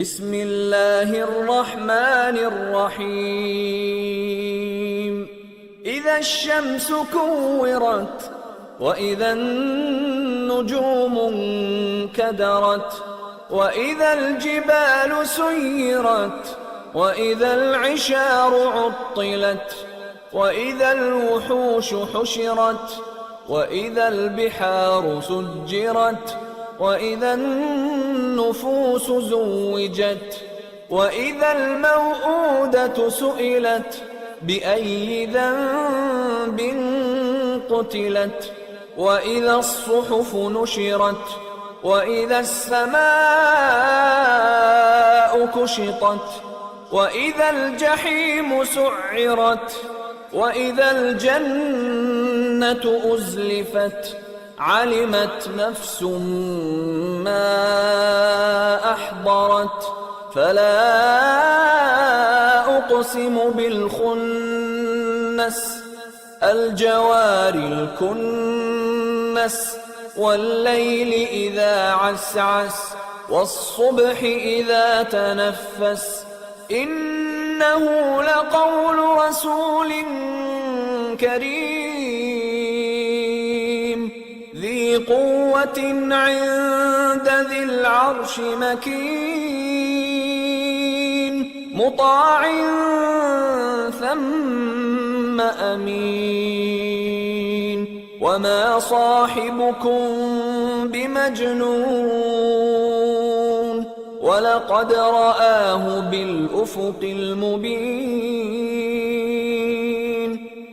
بسم الله الرحمن الرحيم إذا الشمس كورت وإذا النجوم انكدرت وإذا الجبال سيرت وإذا العشار عطلت وإذا الوحوش حشرت وإذا البحار سجرت وإذا النفوس زوجت وإذا الموءودة سئلت بأي ذنب قتلت وإذا الصحف نشرت وإذا السماء كشطت وإذا الجحيم سعرت وإذا الجنة أزلفت علمت نفس ما أحضرت فلا أقسم بالخنس الجوار الكنس والليل إذا عسعس والصبح إذا تنفس إنه لقول رسول كريم ذي قوة عند ذي العرش مكين مطاع ثم أمين وما صاحبكم بمجنون ولقد رآه بالأفق المبين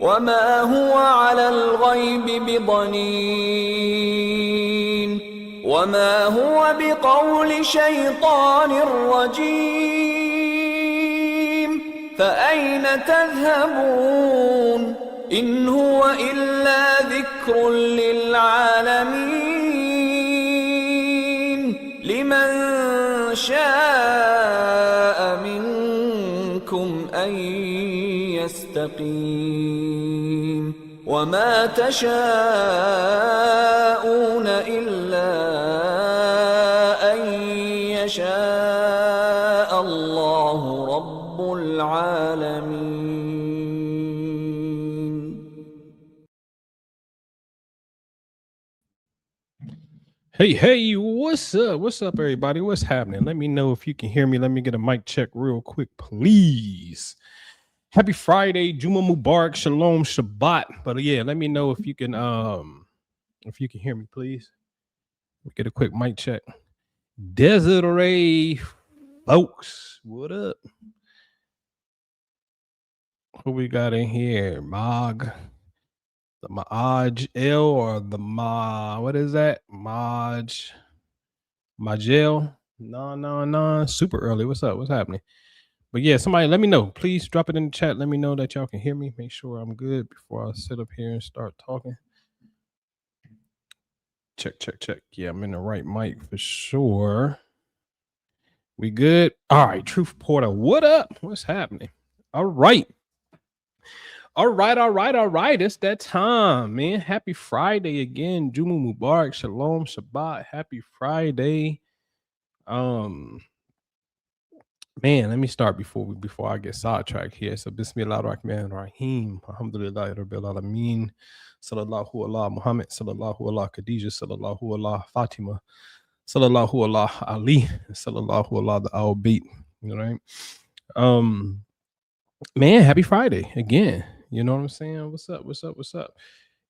وما هو على الغيب بضنين وما هو بقول شيطان رجيم فأين تذهبون إن هو إلا ذكر للعالمين لمن شاء منكم أن يستقيم وما تشاءون إلا أن يشاء الله رب العالمين. Hey, what's up? What's up, everybody? What's happening? Let me know if you can hear me. Let me get a mic check real quick, please. Happy Friday, Juma Mubarak, Shalom, Shabbat. But yeah, let me know if you can hear me, please. Get a quick mic check. Desiree, folks, what up? Who we got in here? Mog. The Maj L or the what is that? Majel? No. Super early. What's up? What's happening? But yeah, somebody let me know. Please drop it in the chat. Let me know that y'all can hear me. Make sure I'm good before I sit up here and start talking. Check. Yeah, I'm in the right mic for sure. We good? All right, Truth Porter. What up? What's happening? All right. It's that time, man. Happy Friday again. Juma Mubarak, Shalom, Shabbat. Happy Friday. Man, let me start before I get sidetracked here. So, Bismillah ar-Rahman ar-Rahim. Alhamdulillah Rabbil Alameen. Sallallahu ala Muhammad. Sallallahu ala Khadijah. Sallallahu ala Fatima. Sallallahu ala Ali. Sallallahu ala the Al-Bayt. You know what I mean? Man, happy Friday again. You know what I'm saying? What's up?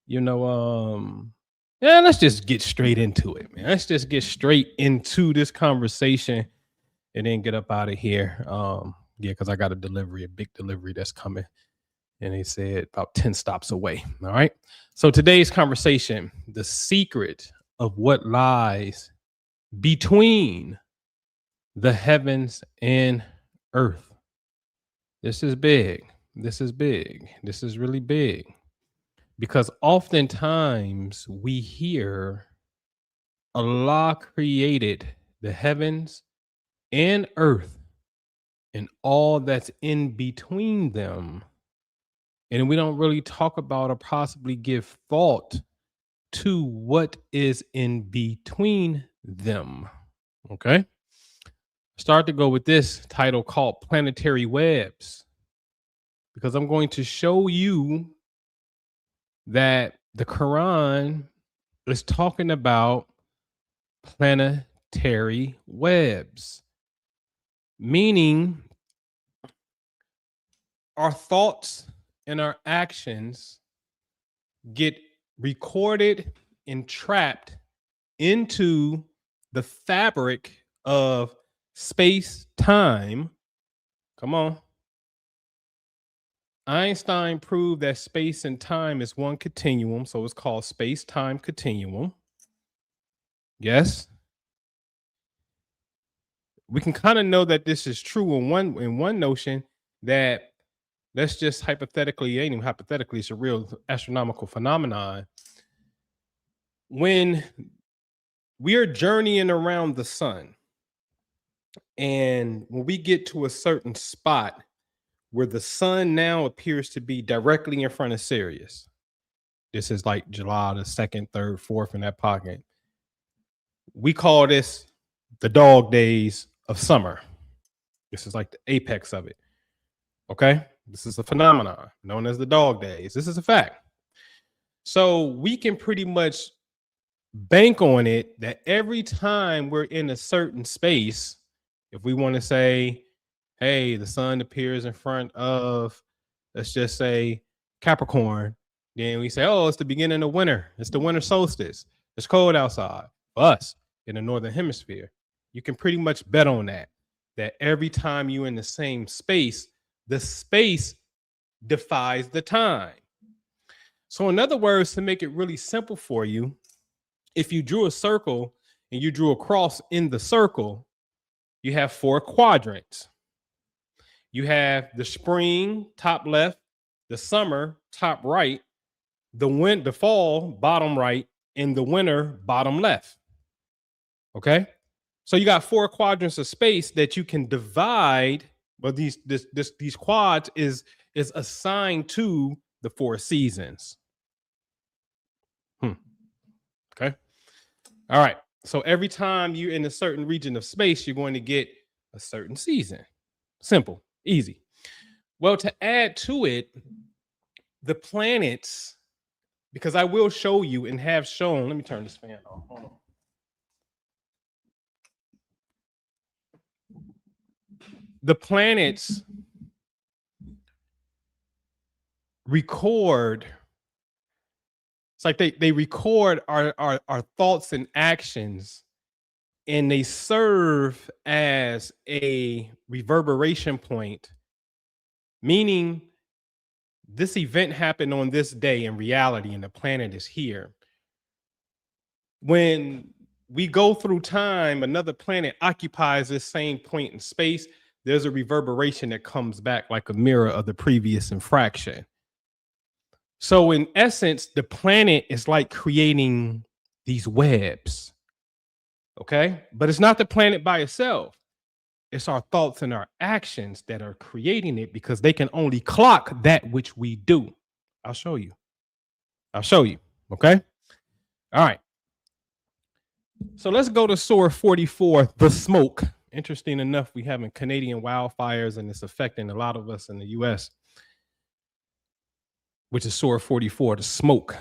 You know, yeah, let's just get straight into it, man. Let's just get straight into this conversation and then get up out of here. Yeah, because I got a big delivery that's coming. And they said about 10 stops away. All right. So today's conversation, the secret of what lies between the heavens and earth. This is big. This is really big, because oftentimes we hear Allah created the heavens and earth and all that's in between them. And we don't really talk about or possibly give thought to what is in between them. Okay. start to go with this title called Planetary Webs, because I'm going to show you that the Quran is talking about planetary webs, meaning our thoughts and our actions get recorded and trapped into the fabric of space time. Come on. Einstein proved that space and time is one continuum, so it's called space time continuum. Yes. We can kind of know that this is true in one notion, that let's just hypothetically, ain't even hypothetically, it's a real astronomical phenomenon. When we are journeying around the sun, and when we get to a certain spot where the sun now appears to be directly in front of Sirius, this is like July the 2nd, 3rd, 4th in that pocket. We call this the dog days of summer. This is like the apex of it. Okay. This is a phenomenon known as the dog days. This is a fact. So we can pretty much bank on it that every time we're in a certain space, if we want to say, hey, the sun appears in front of, let's just say, Capricorn, then we say, oh, it's the beginning of winter. It's the winter solstice. It's cold outside. For us in the northern hemisphere, you can pretty much bet on that every time you're in the same space, the space defies the time. So in other words, to make it really simple for you, if you drew a circle and you drew a cross in the circle, you have 4 quadrants. You have the spring, top left, the summer, top right, the fall, bottom right, and the winter, bottom left. Okay? So you got 4 quadrants of space that you can divide, but these quads is assigned to the 4 seasons. Okay. All right. So every time you're in a certain region of space, you're going to get a certain season. Simple, easy. Well, to add to it, the planets, because I will show you and have shown, let me turn this fan off. Hold on. The planets record, it's like they record our thoughts and actions, and they serve as a reverberation point, meaning this event happened on this day in reality, and the planet is here. When we go through time, another planet occupies this same point in space. There's a reverberation that comes back like a mirror of the previous infraction. So in essence, the planet is like creating these webs. Okay. But it's not the planet by itself. It's our thoughts and our actions that are creating it, because they can only clock that which we do. I'll show you. Okay. All right. So let's go to Surah 44, the smoke. Interesting enough, we having Canadian wildfires, and it's affecting a lot of us in the US, which is Surah 44, the smoke.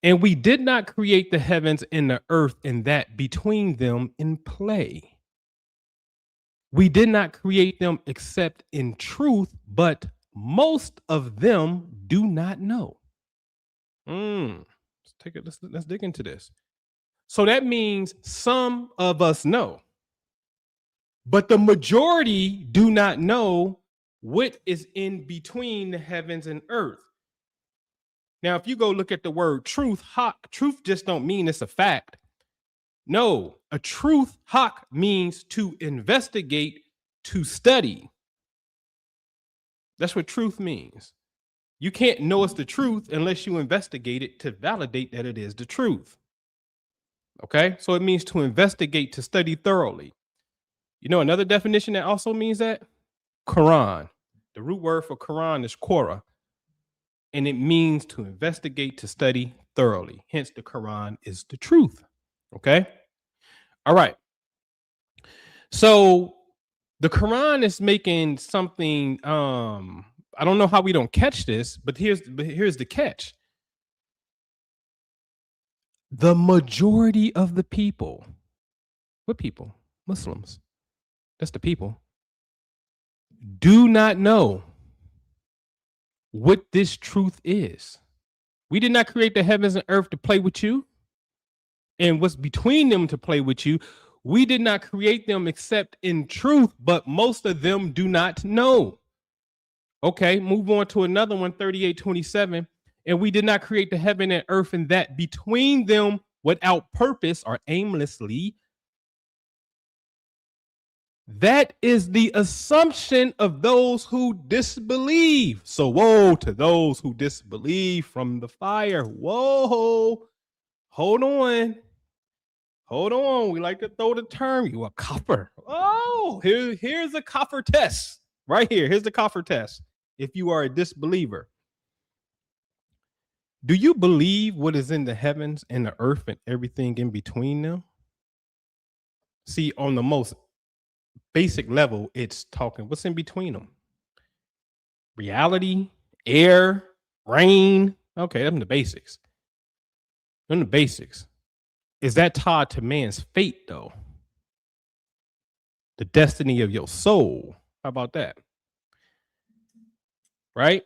And we did not create the heavens and the earth and that between them in play. We did not create them except in truth, but most of them do not know. Let's take it. Let's dig into this. So that means some of us know, but the majority do not know what is in between the heavens and earth. Now, if you go look at the word truth, truth just don't mean it's a fact. No, a truth, haq, means to investigate, to study. That's what truth means. You can't know it's the truth unless you investigate it to validate that it is the truth. Okay, so it means to investigate, to study thoroughly. You know another definition that also means that? Qur'an. The root word for Qur'an is Qur'an, and it means to investigate, to study thoroughly. Hence, the Qur'an is the truth. Okay. All right. So the Quran is making something. I don't know how we don't catch this, but here's the catch. The majority of the people, what people? Muslims. That's the people. Do not know what this truth is. We did not create the heavens and earth to play with you and what's between them to play with you. We did not create them except in truth, but most of them do not know. Okay, move on to another one, 38:27. And we did not create the heaven and earth and that between them without purpose or aimlessly. That is the assumption of those who disbelieve. So woe to those who disbelieve from the fire. Whoa, hold on. Hold on. We like to throw the term, you a copper. Oh, here's a copper test. Right here. Here's the copper test. If you are a disbeliever. Do you believe what is in the heavens and the earth and everything in between them? See, on the most basic level, it's talking what's in between them. Reality, air, rain. Okay, them the basics. Them the basics. Is that tied to man's fate, though? The destiny of your soul. How about that? Right?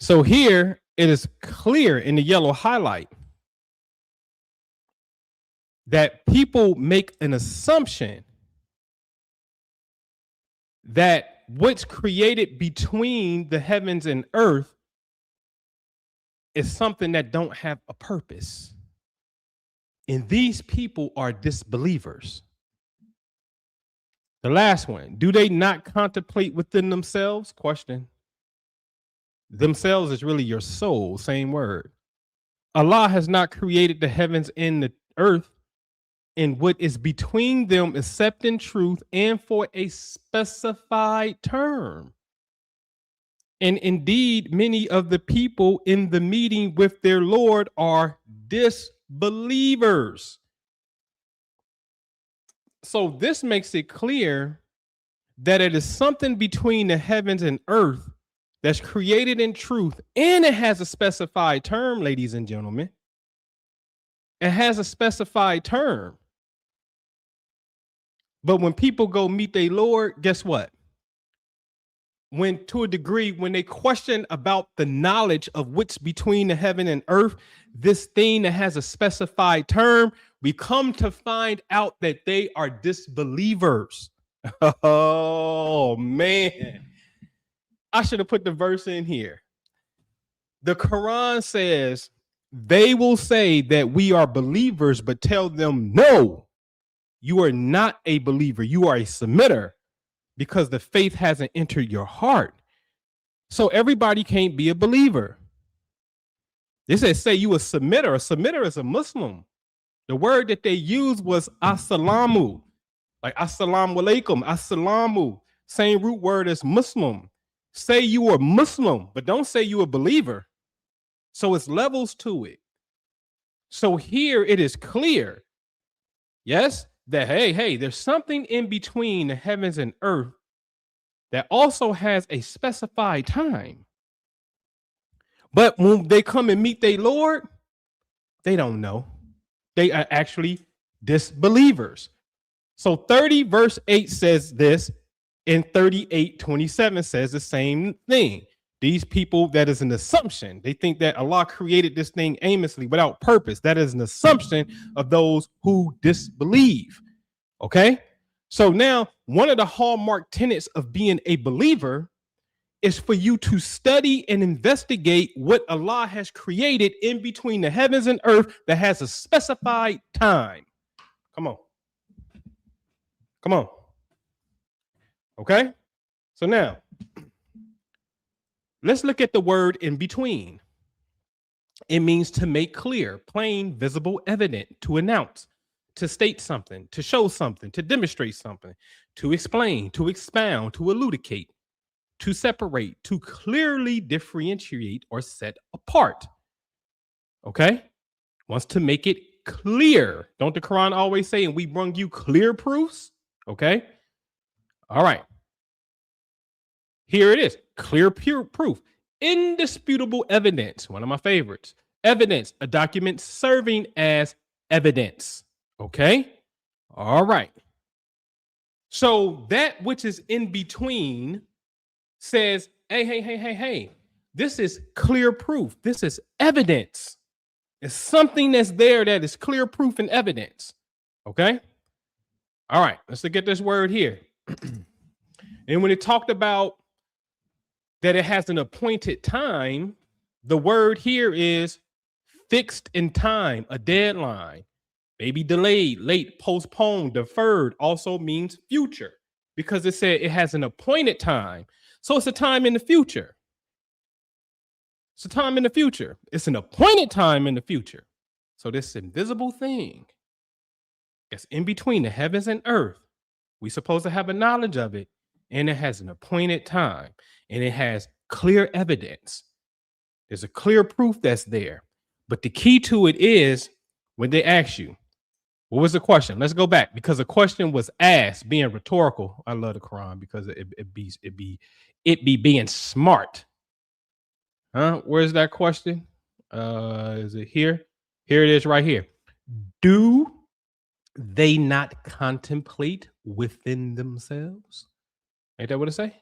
So here it is clear in the yellow highlight that people make an assumption that what's created between the heavens and earth is something that don't have a purpose. And these people are disbelievers. The last one, do they not contemplate within themselves? Question. Themselves is really your soul, same word. Allah has not created the heavens and the earth and what is between them except in truth and for a specified term. And indeed, many of the people in the meeting with their Lord are disbelievers. So this makes it clear that it is something between the heavens and earth that's created in truth, and it has a specified term, ladies and gentlemen. It has a specified term. But when people go meet their Lord, guess what? When to a degree, when they question about the knowledge of what's between the heaven and earth, this thing that has a specified term, we come to find out that they are disbelievers. Oh, man. I should have put the verse in here. The Quran says they will say that we are believers, but tell them, no, you are not a believer. You are a submitter because the faith hasn't entered your heart. So everybody can't be a believer. They said, say you a submitter. A submitter is a Muslim. The word that they used was assalamu, like assalamu alaikum, assalamu, same root word as Muslim. Say you are Muslim, but don't say you a believer. So it's levels to it. So here it is clear, yes, that hey, there's something in between the heavens and earth that also has a specified time. But when they come and meet their Lord, they don't know. They are actually disbelievers. So 30 verse 8 says this, and 38:27 says the same thing. These people, that is an assumption. They think that Allah created this thing aimlessly without purpose. That is an assumption of those who disbelieve. Okay? So now one of the hallmark tenets of being a believer is for you to study and investigate what Allah has created in between the heavens and earth that has a specified time. Come on. Come on. Okay? So now, let's look at the word in between. It means to make clear, plain, visible, evident, to announce, to state something, to show something, to demonstrate something, to explain, to expound, to elucidate, to separate, to clearly differentiate or set apart. Okay? Wants to make it clear. Don't the Quran always say, and we bring you clear proofs? Okay. All right. Here it is. Clear pure proof. Indisputable evidence. One of my favorites. Evidence. A document serving as evidence. Okay. All right. So that which is in between says, hey. This is clear proof. This is evidence. It's something that's there that is clear proof and evidence. Okay. All right. Let's look at this word here. And when it talked about that it has an appointed time, the word here is fixed in time, a deadline. Maybe delayed, late, postponed, deferred also means future because it said it has an appointed time. So it's a time in the future. It's a time in the future. It's an appointed time in the future. So this invisible thing that's in between the heavens and earth, we're supposed to have a knowledge of it, and it has an appointed time, and it has clear evidence. There's a clear proof that's there. But the key to it is when they ask you, what was the question? Let's go back because the question was asked, being rhetorical. I love the Quran because it be being smart. Huh? Where's that question? Is it here? Here it is right here. Do they not contemplate within themselves? Ain't that what it say?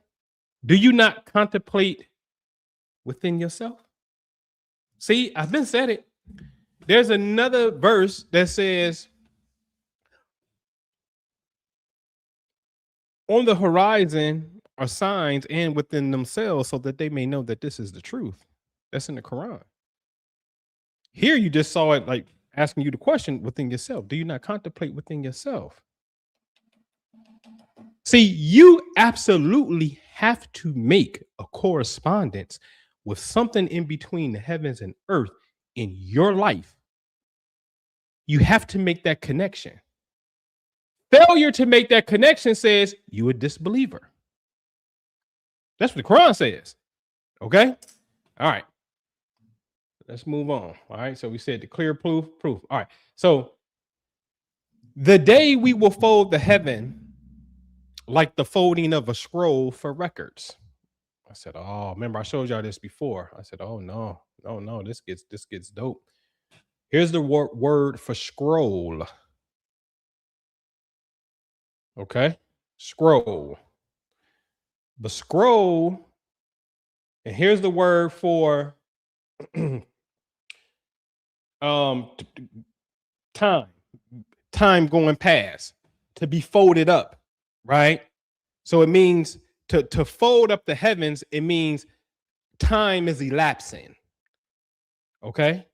Do you not contemplate within yourself? See, I've been said it. There's another verse that says, on the horizon are signs and within themselves so that they may know that this is the truth. That's in the Quran. Here you just saw it like asking you the question within yourself. Do you not contemplate within yourself? See, you absolutely have to make a correspondence with something in between the heavens and earth in your life. You have to make that connection. Failure to make that connection says you a disbeliever. That's what the Quran says. Okay? All right. Let's move on. All right. So we said the clear proof. All right. So the day we will fold the heaven like the folding of a scroll for records. I said, oh, remember I showed y'all this before. I said, oh no, this gets dope. Here's the word for scroll. Okay, scroll. The scroll, and here's the word for time going past, to be folded up, right? So it means to fold up the heavens, it means time is elapsing. Okay.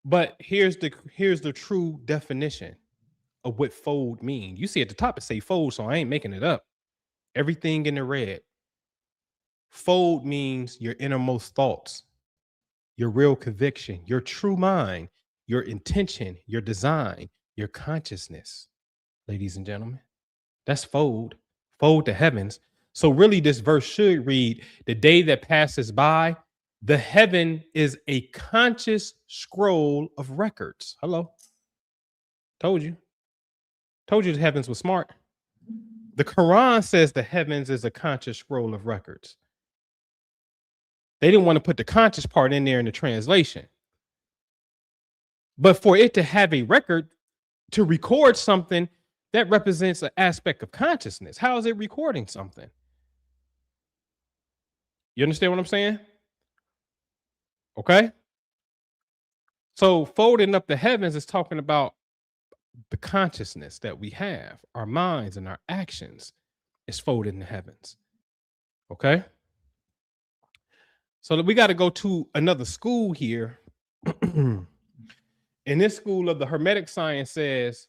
But here's the true definition of what fold means. You see at the top it say fold, so I ain't making it up. Everything in the red. Fold means your innermost thoughts, your real conviction, your true mind, your intention, your design, your consciousness. Ladies and gentlemen, that's fold. Fold the heavens. So really this verse should read, the day that passes by, the heaven is a conscious scroll of records. Hello. Told you the heavens were smart. The Quran says the heavens is a conscious scroll of records. They didn't want to put the conscious part in there in the translation. But for it to have a record, to record something, that represents an aspect of consciousness. How is it recording something? You understand what I'm saying? Okay. So folding up the heavens is talking about the consciousness that we have, our minds and our actions is folded in the heavens. Okay. So we got to go to another school here. In this school of the Hermetic science says,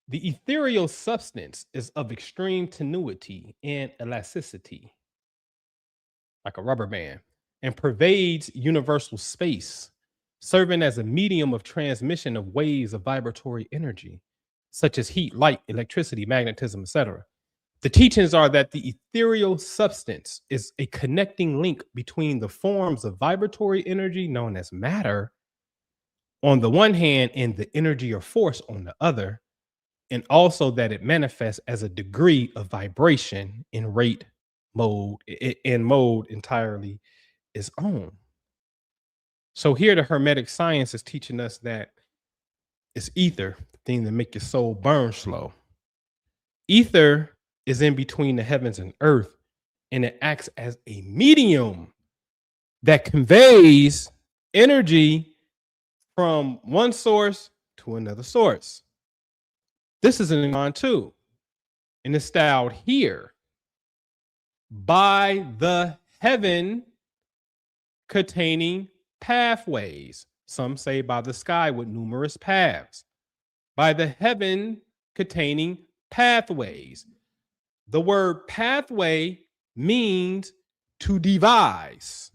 the ethereal substance is of extreme tenuity and elasticity, like a rubber band, and pervades universal space, serving as a medium of transmission of waves of vibratory energy, such as heat, light, electricity, magnetism, etc. The teachings are that the ethereal substance is a connecting link between the forms of vibratory energy known as matter on the one hand and the energy or force on the other, and also that it manifests as a degree of vibration in rate mode in mode entirely its own. So here the Hermetic science is teaching us that it's ether, the thing that make your soul burn slow. Ether is in between the heavens and earth, and it acts as a medium that conveys energy from one source to another source. This is in Qur'an too, and it's styled here by the heaven containing pathways. Some say by the sky with numerous paths. By the heaven containing pathways. The word pathway means to devise,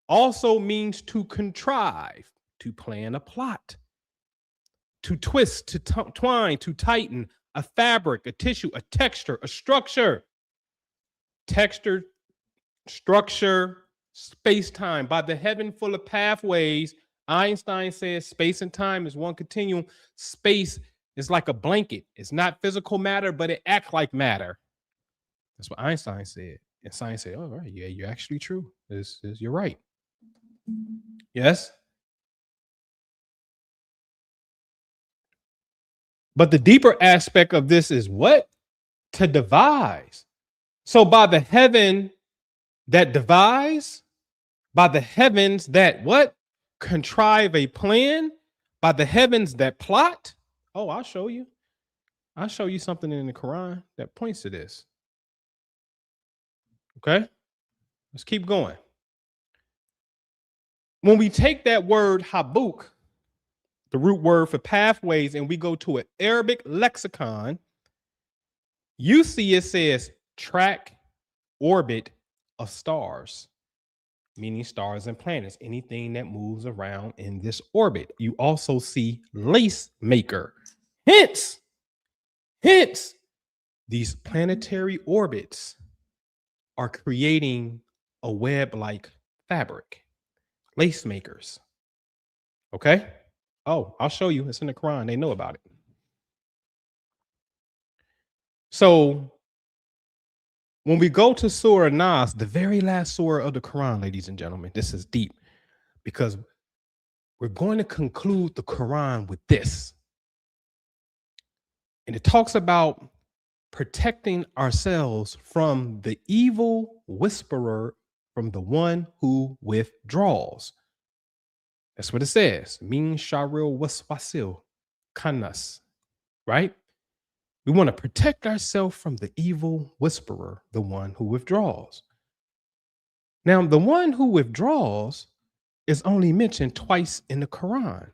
also means to contrive, to plan a plot, to twist, to twine, to tighten, a fabric, a tissue, a texture, a structure. Texture, structure, space-time. By the heaven full of pathways, Einstein says space and time is one continuum. Space is like a blanket. It's not physical matter, but it acts like matter. That's what Einstein said. And science said, oh, right, yeah, you're actually true. You're right. Yes? But the deeper aspect of this is what? To devise. So by the heaven that devise, by the heavens that what? Contrive a plan, by the heavens that plot. Oh, I'll show you. I'll show you something in the Quran that points to this. Okay? Let's keep going. When we take that word habuk, the root word for pathways, and we go to an Arabic lexicon, you see it says track, orbit of stars, meaning stars and planets, anything that moves around in this orbit. You also see lace maker. Hence, these planetary orbits are creating a web-like fabric. Lace makers. Okay? Oh, I'll show you. It's in the Quran. They know about it. So when we go to Surah Nas, the very last surah of the Quran, ladies and gentlemen, this is deep because we're going to conclude the Quran with this. And it talks about protecting ourselves from the evil whisperer, from the one who withdraws. That's what it says. Min sharil waswasil kanas, right? We want to protect ourselves from the evil whisperer, the one who withdraws. Now, the one who withdraws is only mentioned twice in the Quran.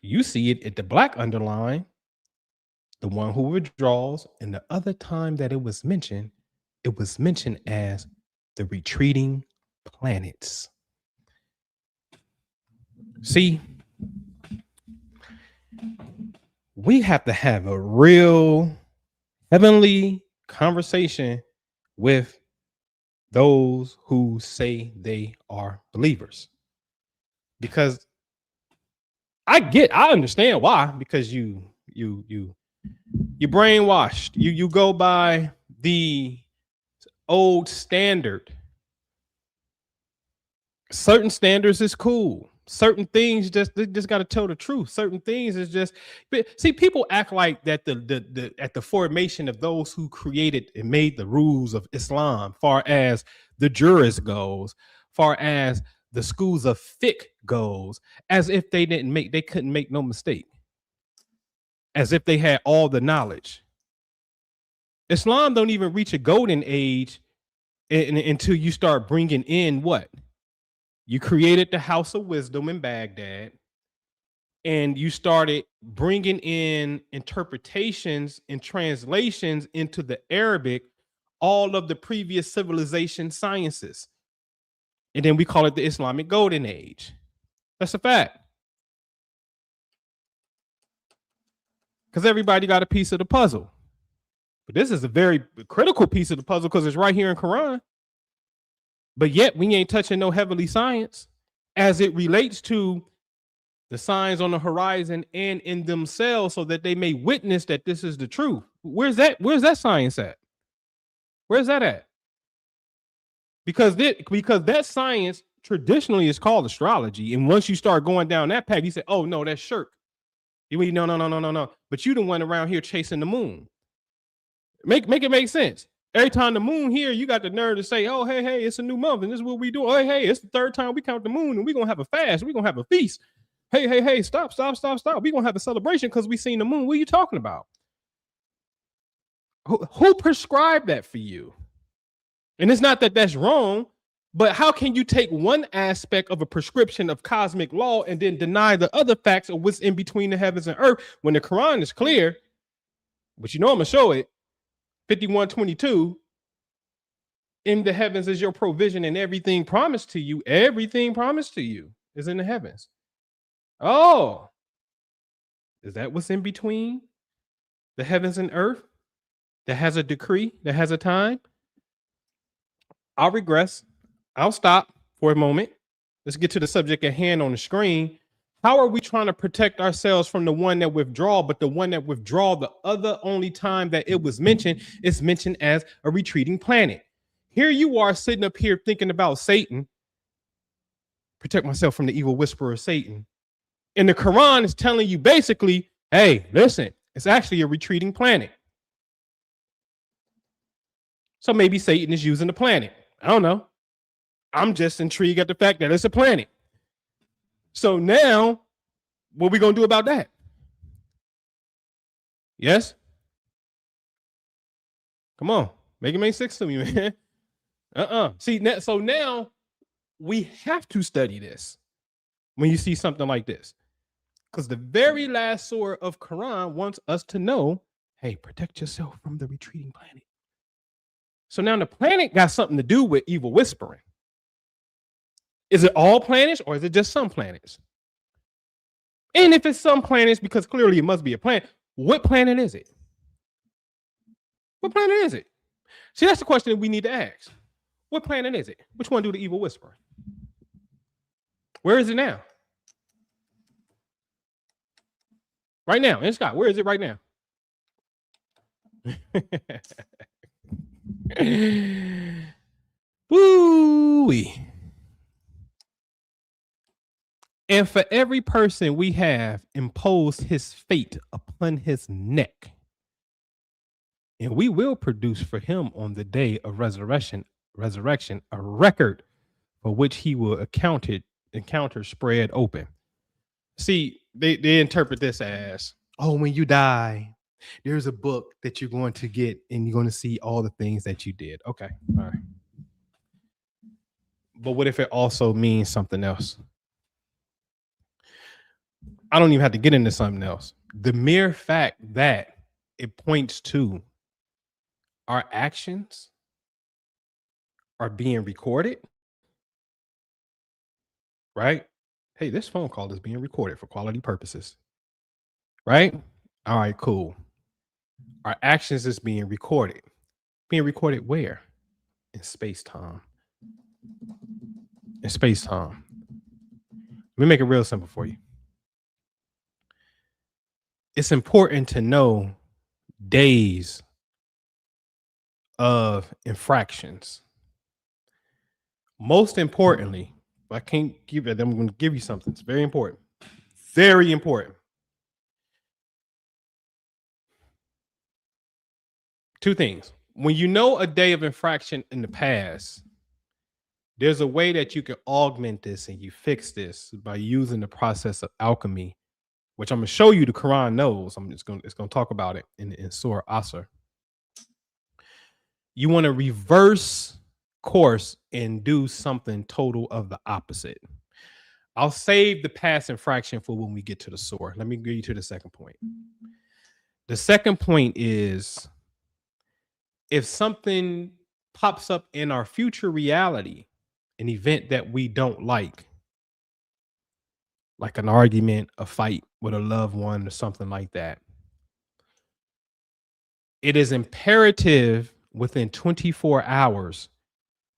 You see it at the black underline, the one who withdraws, and the other time that it was mentioned as the retreating planets. See, we have to have a real heavenly conversation with those who say they are believers. Because I understand why, because you brainwashed. You go by the old standard. Certain standards is cool. Certain things they just got to tell the truth. Certain things is just, see, people act like that at the formation of those who created and made the rules of Islam, far as the jurist goes, far as the schools of fiqh goes, as if they couldn't make no mistake, as if they had all the knowledge. Islam don't even reach a golden age until you start bringing in what? You created the House of Wisdom in Baghdad, and you started bringing in interpretations and translations into the Arabic, all of the previous civilization sciences. And then we call it the Islamic Golden Age. That's a fact. Because everybody got a piece of the puzzle. But this is a very critical piece of the puzzle because it's right here in Quran. But yet we ain't touching no heavenly science as it relates to the signs on the horizon and in themselves, so that they may witness that this is the truth. Where's that science at? Where's that at? Because that science traditionally is called astrology. And once you start going down that path, you say, oh no, that's shirk. You mean no. But you the one around here chasing the moon. Make it make sense. Every time the moon here, you got the nerve to say, oh, hey, it's a new month, and this is what we do. Oh, hey, it's the third time we count the moon, and we're gonna have a fast, we're gonna have a feast. Hey, stop. We're gonna have a celebration because we seen the moon. What are you talking about? Who prescribed that for you? And it's not that that's wrong, but how can you take one aspect of a prescription of cosmic law and then deny the other facts of what's in between the heavens and earth when the Quran is clear? But I'm gonna show it. 51:22, in the heavens is your provision, and everything promised to you is in the heavens. Oh, is that what's in between the heavens and earth that has a decree, that has a time? I'll regress. I'll stop for a moment. Let's get to the subject at hand on the screen. How are we trying to protect ourselves from the one that withdraw? But the one that withdraw, the other only time that it was mentioned, is mentioned as a retreating planet. Here you are sitting up here thinking about Satan. Protect myself from the evil whisperer of Satan. And the Quran is telling you basically, hey, listen, it's actually a retreating planet. So maybe Satan is using the planet. I don't know. I'm just intrigued at the fact that it's a planet. So now, what are we going to do about that? Yes? Come on. Make it make sense to me, man. See, so now we have to study this when you see something like this. Because the very last surah of Quran wants us to know, hey, protect yourself from the retreating planet. So now the planet got something to do with evil whispering. Is it all planets or is it just some planets? And if it's some planets, because clearly it must be a planet, what planet is it? What planet is it? See, that's the question that we need to ask. What planet is it? Which one do the evil whisper? Where is it now? Right now, in Scott, where is it right now? Woo-wee. And for every person we have imposed his fate upon his neck, and we will produce for him on the day of resurrection a record for which he will encounter spread open. See, they interpret this as, oh, when you die, there's a book that you're going to get and you're going to see all the things that you did. Okay, all right. But what if it also means something else? I don't even have to get into something else. The mere fact that it points to our actions are being recorded, right? Hey, this phone call is being recorded for quality purposes, right? All right, cool. Our actions is being recorded. Being recorded where? In space-time. In space-time. Let me make it real simple for you. It's important to know days of infractions. Most importantly, I can't give it, I'm going to give you something. It's very important. Very important. Two things. When you know a day of infraction in the past, there's a way that you can augment this and you fix this by using the process of alchemy, which I'm going to show you the Quran knows. It's going to talk about it in Surah Asr. You want to reverse course and do something total of the opposite. I'll save the past infraction for when we get to the surah. Let me get you to the second point. The second point is, if something pops up in our future reality, an event that we don't like an argument, a fight with a loved one or something like that, it is imperative within 24 hours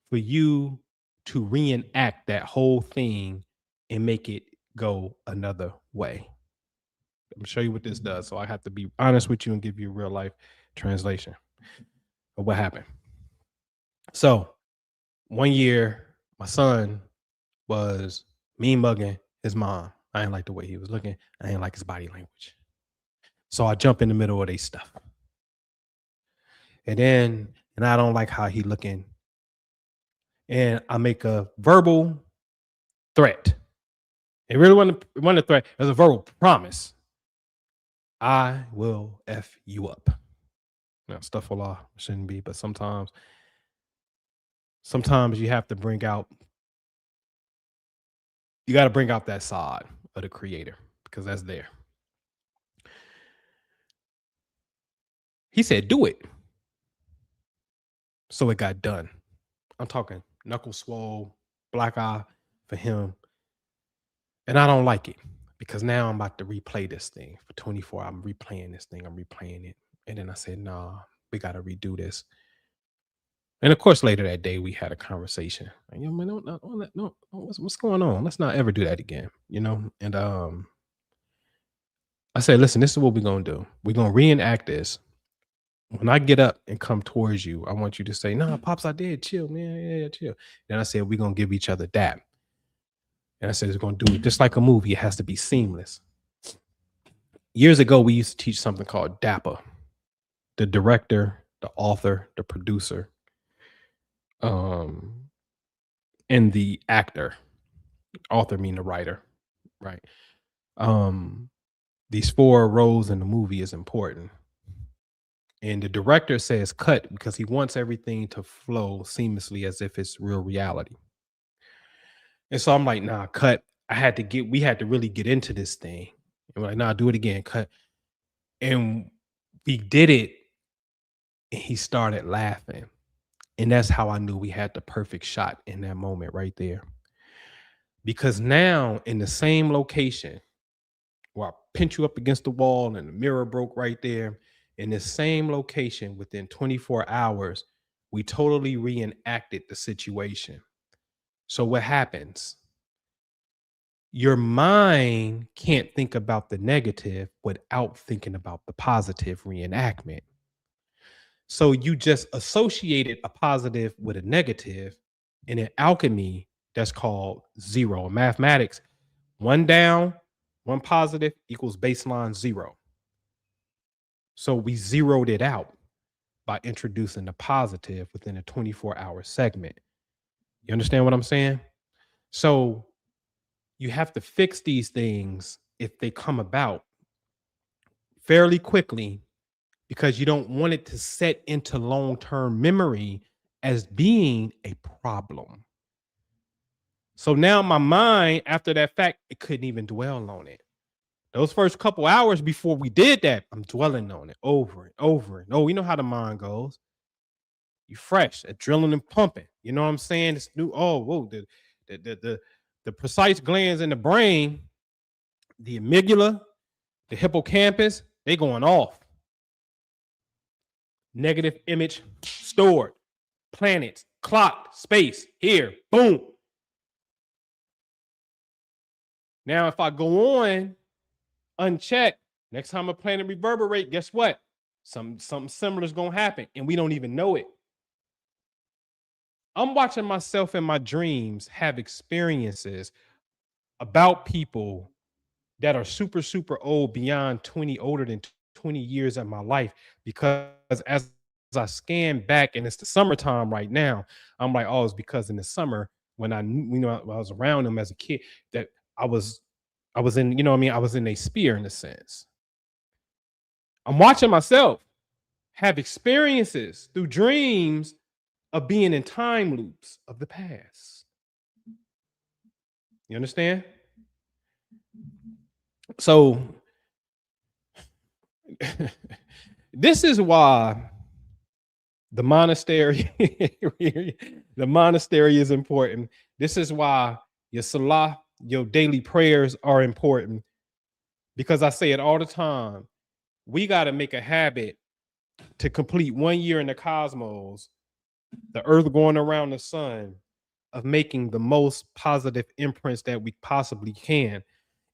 for you to reenact that whole thing and make it go another way. I'm gonna show you what this does. So I have to be honest with you and give you a real life translation of what happened. So 1 year, my son was me mugging his mom. I didn't like the way he was looking. I didn't like his body language. So I jump in the middle of their stuff. And I don't like how he looking. And I make a verbal threat. It really wasn't a threat. It was a verbal promise. I will F you up. Now, astaghfirullah shouldn't be, but sometimes you have to you got to bring out that side of the creator because that's there. He said, do it. So it got done. I'm talking knuckle swole, black eye for him. And I don't like it because now I'm about to replay this thing for 24 hours. I'm replaying this thing. I'm replaying it. And then I said, nah, we got to redo this. And of course, later that day, we had a conversation. Like, man, no, what's going on? Let's not ever do that again, And I said, listen, this is what we're going to do. We're going to reenact this. When I get up and come towards you, I want you to say, nah, Pops, I did. Chill, man. Yeah, chill. Then I said, we're going to give each other that. And I said, it's going to do it just like a movie. It has to be seamless. Years ago, we used to teach something called DAPA. The director, the author, the producer, and the actor. Author meaning the writer, right? These 4 roles in the movie is important. And the director says cut because he wants everything to flow seamlessly as if it's real reality. And so I'm like, nah, cut. We had to really get into this thing. And we're like, nah, do it again, cut. And we did it. And he started laughing. And that's how I knew we had the perfect shot in that moment right there. Because now in the same location where I pinned you up against the wall and the mirror broke right there, in the same location within 24 hours, we totally reenacted the situation. So what happens? Your mind can't think about the negative without thinking about the positive reenactment. So you just associated a positive with a negative. And in alchemy, that's called zero. In mathematics, 1 down, 1 positive equals baseline 0. So we zeroed it out by introducing the positive within a 24-hour segment. You understand what I'm saying? So you have to fix these things if they come about fairly quickly because you don't want it to set into long-term memory as being a problem. So now my mind, after that fact, it couldn't even dwell on it. Those first couple hours before we did that, I'm dwelling on it over and over and over. You know how the mind goes. You fresh, adrenaline pumping. You know what I'm saying? It's new. Oh, whoa, the precise glands in the brain, the amygdala, the hippocampus, they going off. Negative image stored. Planets, clock, space, here, boom. Now, if I go on unchecked, next time a planet reverberate, guess what? Something similar is going to happen, and we don't even know it. I'm watching myself in my dreams have experiences about people that are super, super old, beyond 20, older than 20 years of my life, because as I scan back, and it's the summertime right now, I'm like, oh, it's because in the summer when I was around them as a kid, that I was in, I was in a sphere in a sense. I'm watching myself have experiences through dreams of being in time loops of the past. You understand? So this is why the monastery is important. This is why your salah, your daily prayers are important, because I say it all the time. We got to make a habit to complete 1 year in the cosmos, the earth going around the sun, of making the most positive imprints that we possibly can.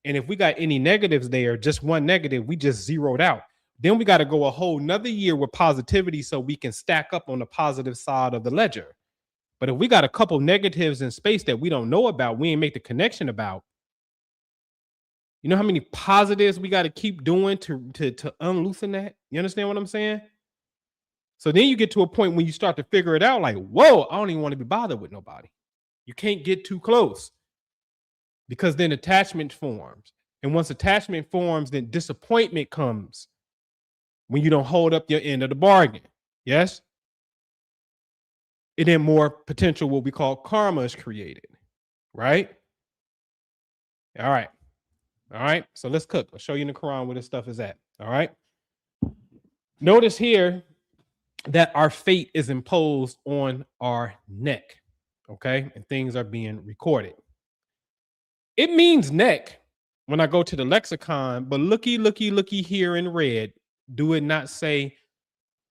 And if we got any negatives there, just one negative, we just zeroed out. Then we got to go a whole nother year with positivity so we can stack up on the positive side of the ledger. But if we got a couple negatives in space that we don't know about, we ain't make the connection about. You know how many positives we got to keep doing to unloosen that? You understand what I'm saying? So then you get to a point when you start to figure it out like, whoa, I don't even want to be bothered with nobody. You can't get too close because then attachment forms. And once attachment forms, then disappointment comes when you don't hold up your end of the bargain. Yes? And then more potential, what we call karma, is created. Right? All right. All right. So let's cook. I'll show you in the Quran where this stuff is at. All right. Notice here that our fate is imposed on our neck. Okay. And things are being recorded. It means neck when I go to the lexicon, but looky here in red. Do it not say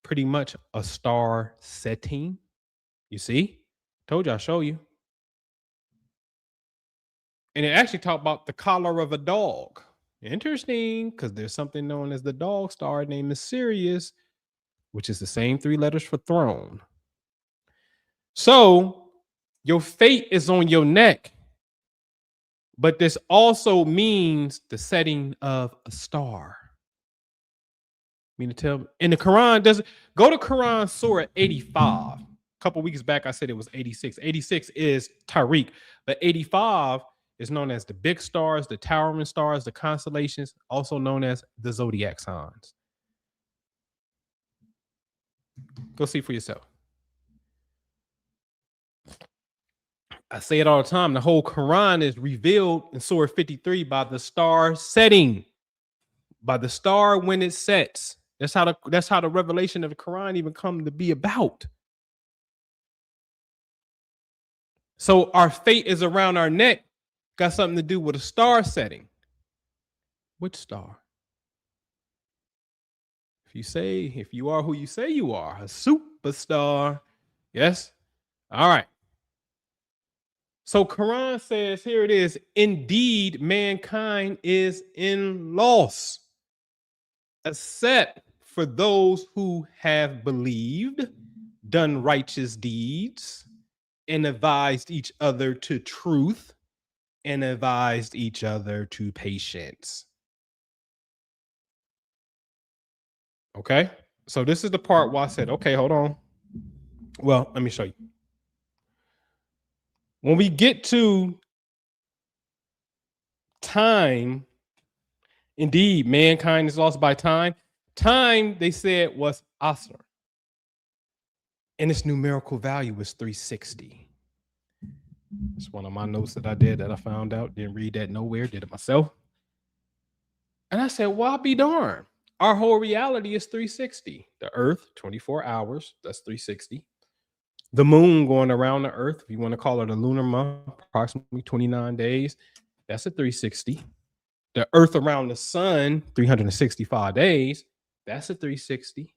pretty much a star setting? You see? Told you I'll show you. And it actually talked about the collar of a dog. Interesting, because there's something known as the dog star named is Sirius, which is the same 3 letters for throne. So your fate is on your neck. But this also means the setting of a star. Mean to tell? In the Quran, doesn't go to Quran Surah 85. A couple weeks back, I said it was 86. 86 is Tariq, but 85 is known as the big stars, the towering stars, the constellations, also known as the zodiac signs. Go see for yourself. I say it all the time. The whole Quran is revealed in Surah 53 by the star setting, by the star when it sets. That's how the revelation of the Quran even come to be about. So our fate is around our neck. Got something to do with a star setting. Which star? If you are who you say you are, a superstar. Yes? All right. So Quran says, here it is, indeed, mankind is in loss, except for those who have believed, done righteous deeds, and advised each other to truth, and advised each other to patience. Okay? So this is the part where I said, okay, hold on. Well, let me show you. When we get to time, indeed, mankind is lost by time. Time, they said, was asr. And its numerical value was 360. It's one of my notes that I did that I found out. Didn't read that nowhere. Did it myself. And I said, well, I'll be darned. Our whole reality is 360. The earth, 24 hours. That's 360. The moon going around the earth, if you want to call it a lunar month, approximately 29 days. That's a 360. The earth around the sun, 365 days. That's a 360.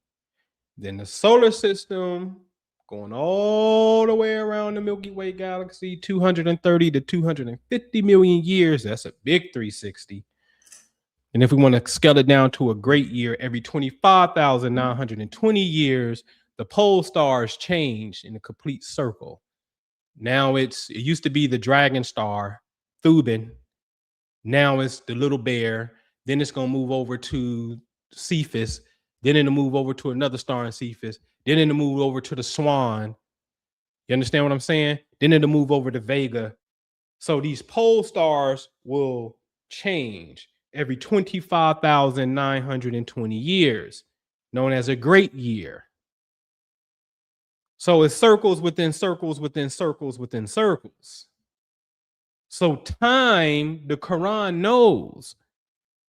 Then the solar system going all the way around the Milky Way galaxy, 230 to 250 million years. That's a big 360. And if we want to scale it down to a great year, every 25,920 years, the pole stars change in a complete circle. Now it used to be the dragon star, Thuban. Now it's the little bear. Then it's going to move over to Cephas. Then it'll move over to another star in Cephas. Then it'll move over to the swan. You understand what I'm saying? Then it'll move over to Vega. So these pole stars will change every 25,920 years, known as a great year. So it's circles within circles within circles within circles. So time, the Quran knows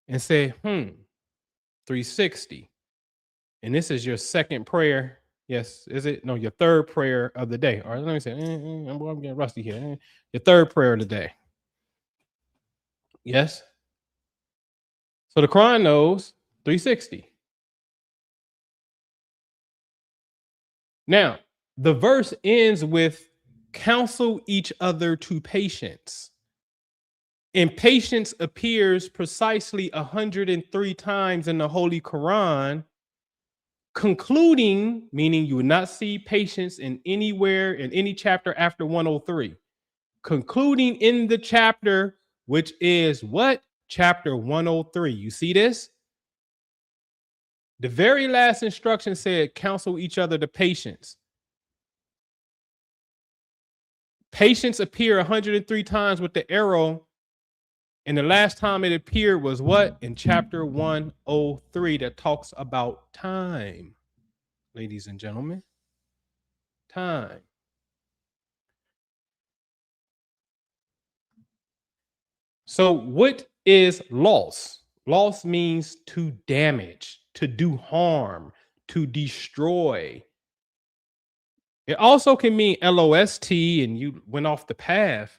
and say, 360. And this is your second prayer. Yes, is it? No, your third prayer of the day. All right, let me say, I'm getting rusty here. Your third prayer of the day. Yes. So the Quran knows 360. Now, the verse ends with counsel each other to patience. And patience appears precisely 103 times in the Holy Quran, concluding, meaning you will not see patience in anywhere in any chapter after 103, concluding in the chapter, which is what? Chapter 103. You see this? The very last instruction said, counsel each other to patience. Patience appear 103 times with the arrow. And the last time it appeared was what? In chapter 103 that talks about time, ladies and gentlemen. Time. So what is loss? Loss means to damage, to do harm, to destroy. It also can mean LOST and you went off the path.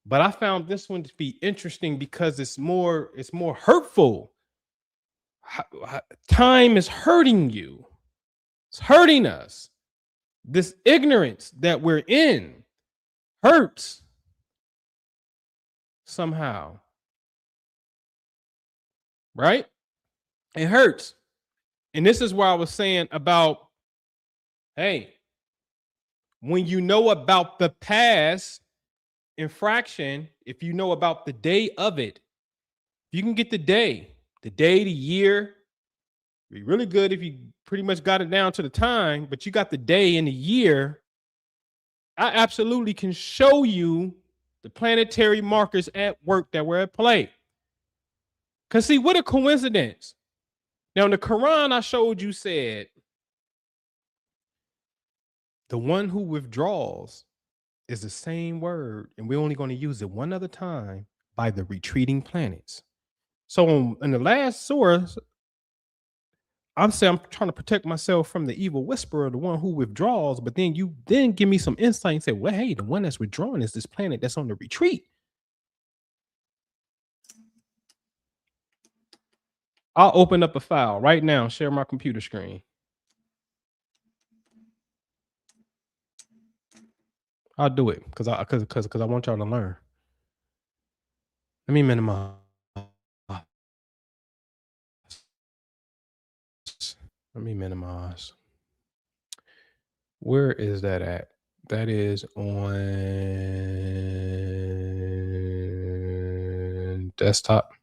But I found this one to be interesting because it's more hurtful. Time is hurting you. It's hurting us. This ignorance that we're in hurts somehow. Right? It hurts. And this is where I was saying about, hey, when you know about the past infraction, if you know about the day of it, you can get the day, the year. Be really good if you pretty much got it down to the time, but you got the day and the year. I absolutely can show you the planetary markers at work that were at play. Because see, what a coincidence. Now, in the Quran I showed you said, the one who withdraws is the same word, and we're only going to use it one other time by the retreating planets. So in the last surah, I'm saying I'm trying to protect myself from the evil whisperer, the one who withdraws, but then you give me some insight and say, well, hey, the one that's withdrawn is this planet that's on the retreat. I'll open up a file right now, share my computer screen. I'll do it because I want y'all to learn. Let me minimize. Let me minimize. Where is that at? That is on desktop.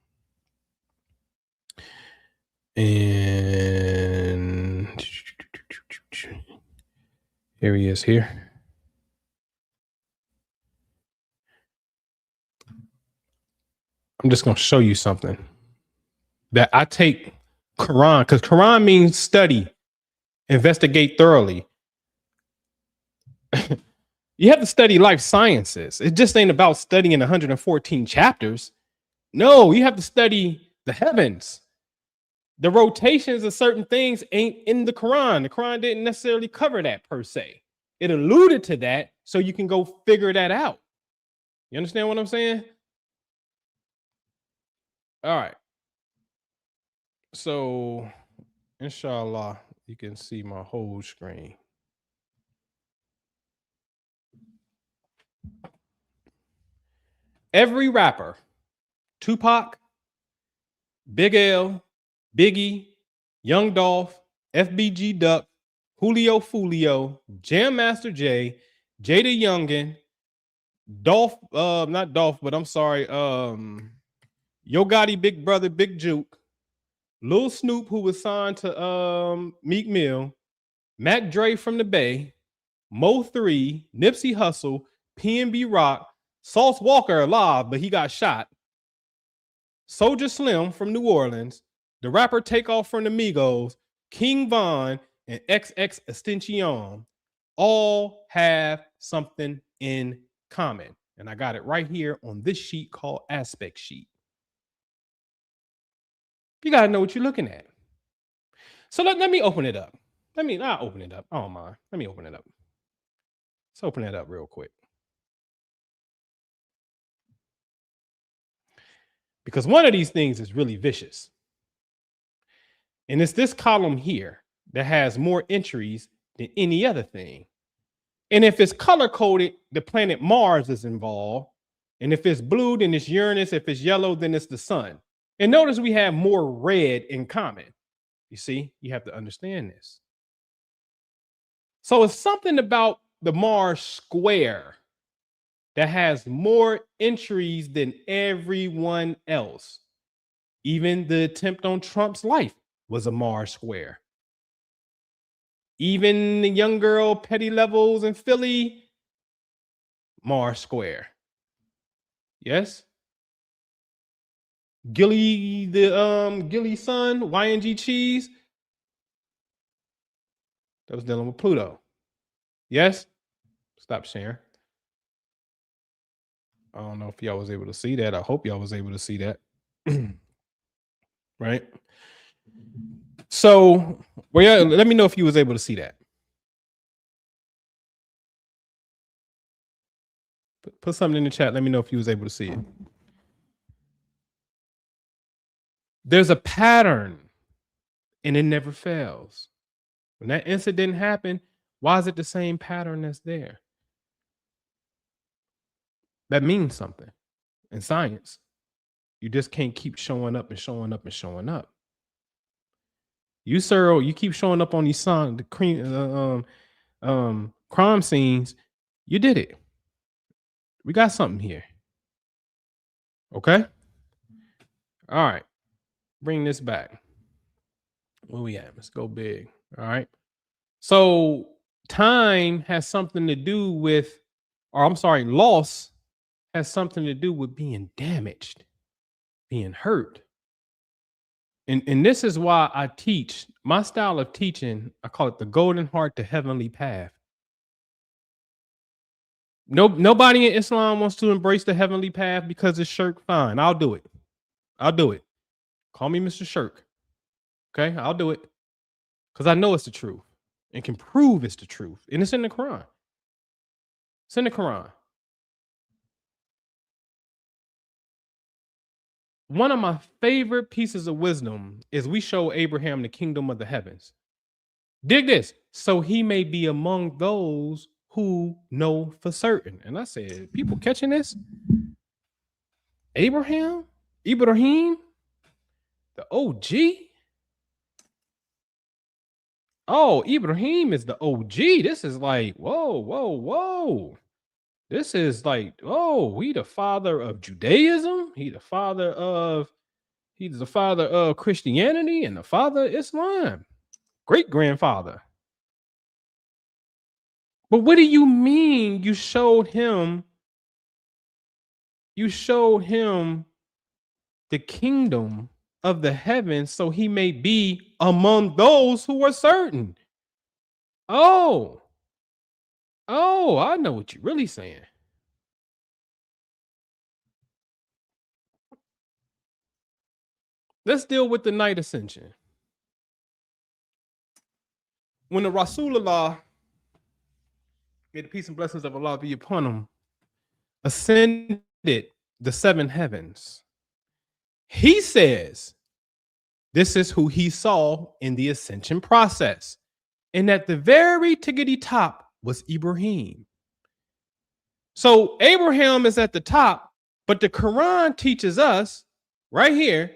And here he is here. I'm just going to show you something that I take Qur'an, because Qur'an means study, investigate thoroughly. You have to study life sciences. It just ain't about studying 114 chapters. No, you have to study the heavens. The rotations of certain things ain't in the Quran. The Quran didn't necessarily cover that per se. It alluded to that so you can go figure that out. You understand what I'm saying? All right. So, inshallah, you can see my whole screen. Every rapper, Tupac, Big L, Biggie, Young Dolph, FBG Duck, Julio Fulio, Jam Master Jay, Jada Youngin, Dolph, not Dolph, but I'm sorry, Yo Gotti Big Brother Big Juke, Lil Snoop, who was signed to Meek Mill, Mac Dre from the Bay, Mo 3, Nipsey Hussle, PNB Rock, Sauce Walker alive, but he got shot, Soldier Slim from New Orleans, the rapper Takeoff from the Migos, King Von, and XX Extension all have something in common. And I got it right here on this sheet called Aspect Sheet. You got to know what you're looking at. So let me open it up. I'll open it up. I don't mind. Let me open it up. Let's open it up real quick. Because one of these things is really vicious. And it's this column here that has more entries than any other thing. And if it's color coded, the planet Mars is involved. And if it's blue, then it's Uranus. If it's yellow, then it's the sun. And notice we have more red in common. You see, you have to understand this. So it's something about the Mars square that has more entries than everyone else. Even the attempt on Trump's life was a Mars square. Even the young girl petty levels in Philly, Mars square. Yes. Gilly, the Gilly son, YNG cheese. That was dealing with Pluto. Yes. Stop sharing. I don't know if y'all was able to see that. I hope y'all was able to see that. Right. So, well, yeah, let me know if you was able to see that. Put something in the chat. Let me know if you was able to see it. There's a pattern, and it never fails. When that incident happened, why is it the same pattern that's there? That means something in science. You just can't keep showing up and showing up and showing up. You, sir, you keep showing up on these crime scenes. You did it. We got something here. Okay. All right. Bring this back. Where we at? Let's go big. All right. So time has something to do with, or I'm sorry, loss has something to do with being damaged, being hurt. And this is why I teach my style of teaching. I call it the golden heart to heavenly path. Nobody in Islam wants to embrace the heavenly path because it's shirk. Fine, I'll do it. I'll do it. Call me Mr. Shirk. Okay, I'll do it because I know it's the truth and can prove it's the truth, and it's in the Quran. It's in the Quran. One of my favorite pieces of wisdom is we show Abraham the kingdom of the heavens. Dig this. So he may be among those who know for certain. And I said, people catching this? Ibrahim, the OG. Oh, Ibrahim is the OG. This is like, whoa. This is like, oh, he the father of Judaism. He's the father of Christianity and the father of Islam. Great grandfather. But what do you mean you showed him the kingdom of the heavens so he may be among those who are certain? Oh, I know what you're really saying. Let's deal with the night ascension. When the Rasulullah, may the peace and blessings of Allah be upon him, ascended the seven heavens, he says this is who he saw in the ascension process. And at the very tickety top was Ibrahim. So Abraham is at the top, but the Quran teaches us right here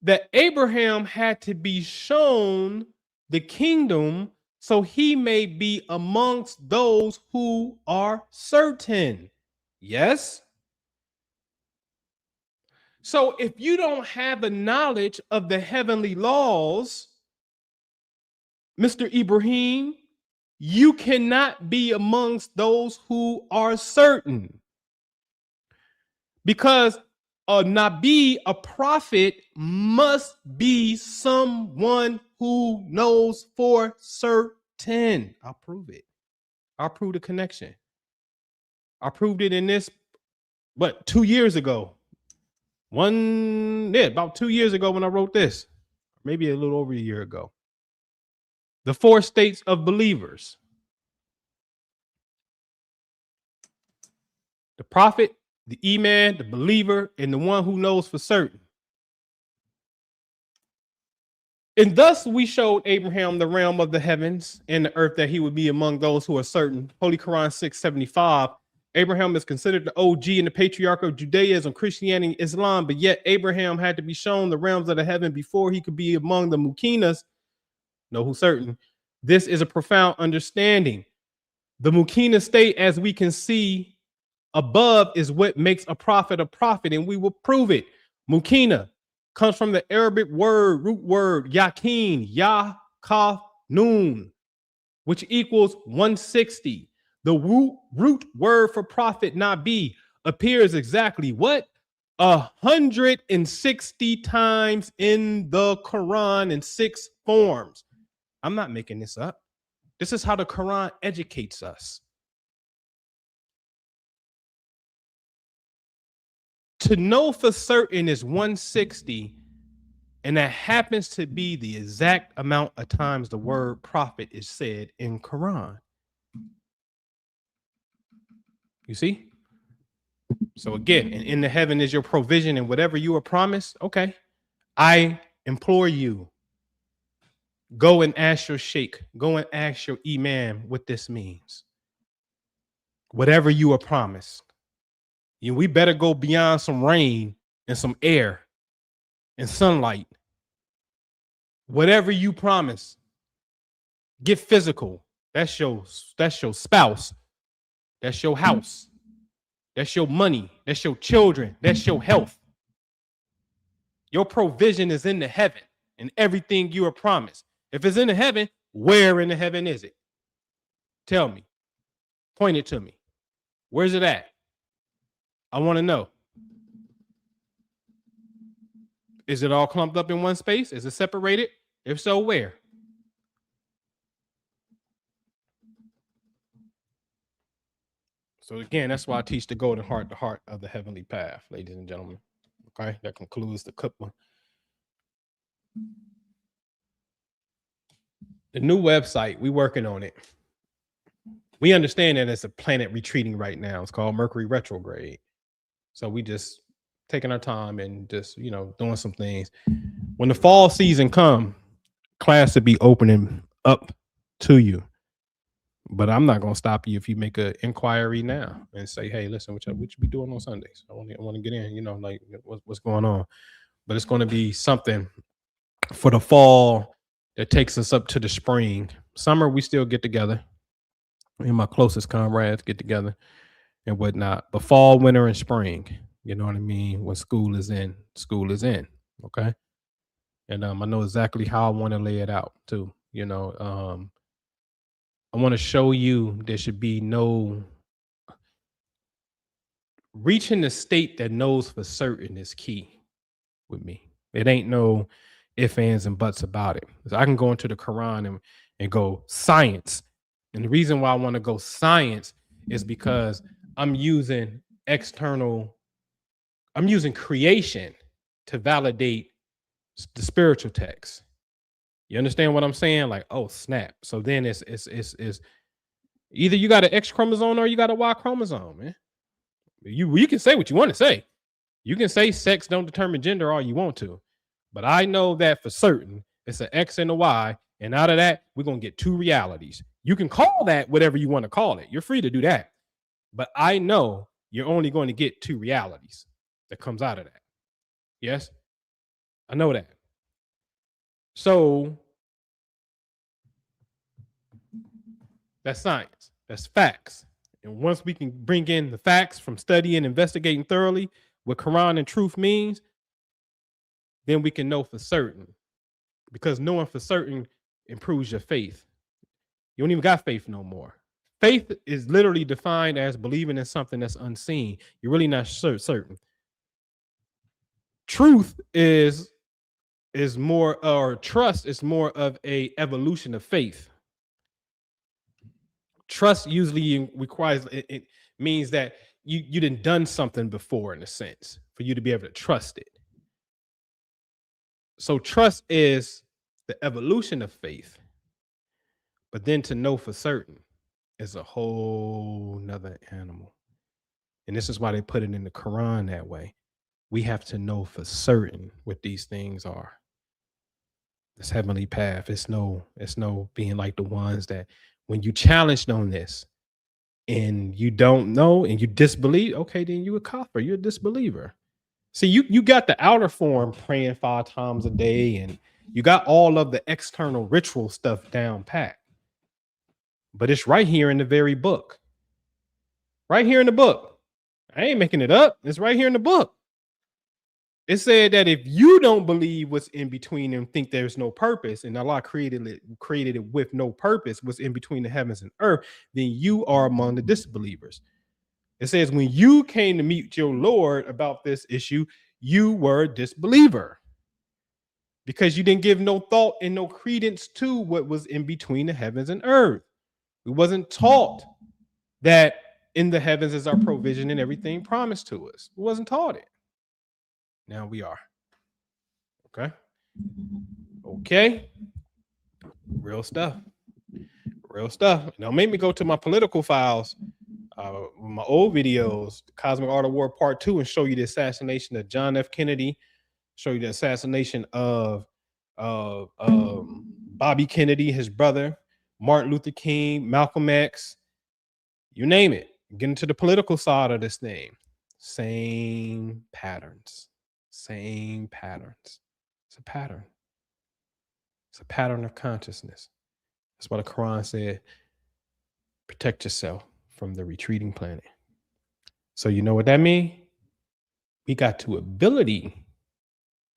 that Abraham had to be shown the kingdom so he may be amongst those who are certain. Yes? So if you don't have the knowledge of the heavenly laws, Mr. Ibrahim, you cannot be amongst those who are certain. Because a Nabi, a prophet, must be someone who knows for certain. I'll prove it. I'll prove the connection. I proved it in this, 2 years ago. About 2 years ago when I wrote this, maybe a little over a year ago. The 4 states of believers. The prophet, the Iman, the believer, and the one who knows for certain. And thus we showed Abraham the realm of the heavens and the earth that he would be among those who are certain. Holy Quran 675. Abraham is considered the OG and the patriarch of Judaism, Christianity, Islam, but yet Abraham had to be shown the realms of the heaven before he could be among the Mukinas. Know who's certain. This is a profound understanding. The Mukina state, as we can see above, is what makes a prophet, and we will prove it. Mukina comes from the Arabic root word yakin, ya, kaf, noon, which equals 160. The root word for prophet, nabi, appears exactly what? 160 times in the Quran in 6 forms. I'm not making this up. This is how the Quran educates us. To know for certain is 160, and that happens to be the exact amount of times the word prophet is said in Quran. You see? So again, and in the heaven is your provision, and whatever you are promised, okay. I implore you, go and ask your sheikh, go and ask your imam what this means. Whatever you are promised. We better go beyond some rain and some air and sunlight. Whatever you promise, get physical. That's your spouse. That's your house. That's your money. That's your children. That's your health. Your provision is in the heaven and everything you are promised. If it's in the heaven, where in the heaven is it? Tell me. Point it to me. Where's it at? I want to know. Is it all clumped up in one space? Is it separated? If so, where? So again, that's why I teach the golden heart, the heart of the heavenly path, ladies and gentlemen. Okay, that concludes the Qutbah. The new website, we working on it. We understand that it's a planet retreating right now. It's called Mercury retrograde. So we just taking our time and just, doing some things. When the fall season come, class will be opening up to you. But I'm not going to stop you if you make an inquiry now and say, hey, listen, what you be doing on Sundays? I want to get in, like what's going on. But it's going to be something for the fall that takes us up to the spring. Summer, we still get together. Me and my closest comrades get together and whatnot. But fall, winter, and spring, you know what I mean? When school is in, okay? And I know exactly how I want to lay it out too, I want to show you there should be no reaching the state that knows for certain is key with me. It ain't no ifs, ands, and buts about it. So I can go into the Quran and go science. And the reason why I want to go science is because I'm using creation to validate the spiritual text. You understand what I'm saying? Like, oh snap. So then it's either you got an X chromosome or you got a Y chromosome, man. You can say what you want to say. You can say sex don't determine gender all you want to. But I know that for certain it's an X and a Y. And out of that, we're going to get 2 realities. You can call that whatever you want to call it. You're free to do that. But I know you're only going to get 2 realities that comes out of that. Yes? I know that. So that's science. That's facts. And once we can bring in the facts from studying, investigating thoroughly what Quran and truth means, then we can know for certain. Because knowing for certain improves your faith. You don't even got faith no more. Faith is literally defined as believing in something that's unseen. You're really not certain. Truth is more, or trust is more of a evolution of faith. Trust usually requires, it means that you done something before, in a sense, for you to be able to trust it. So trust is the evolution of faith. But then to know for certain is a whole nother animal. And this is why they put it in the Quran that way. We have to know for certain what these things are. This heavenly path. It's no being like the ones that when you challenged on this, and you don't know and you disbelieve, okay, then you a kafir, you're a disbeliever. See, you got the outer form, praying 5 times a day, and you got all of the external ritual stuff down pat. But it's right here in the very book. Right here in the book. I ain't making it up. It's right here in the book. It said that if you don't believe what's in between and think there's no purpose, and Allah created it with no purpose, what's in between the heavens and earth, then you are among the disbelievers. It says when you came to meet your Lord about this issue, you were a disbeliever because you didn't give no thought and no credence to what was in between the heavens and earth. We wasn't taught that in the heavens is our provision and everything promised to us. We wasn't taught it. Now we are. Okay. Okay. Real stuff. Real stuff. Now make me go to my political files, my old videos, Cosmic Art of War Part 2, and show you the assassination of John F. Kennedy, show you the assassination of Bobby Kennedy, his brother, Martin Luther King, Malcolm X, you name it. Get into the political side of this thing. Same patterns. Same patterns. It's a pattern. It's a pattern of consciousness. That's why the Quran said, protect yourself from the retreating planet. So you know what that means? We got the ability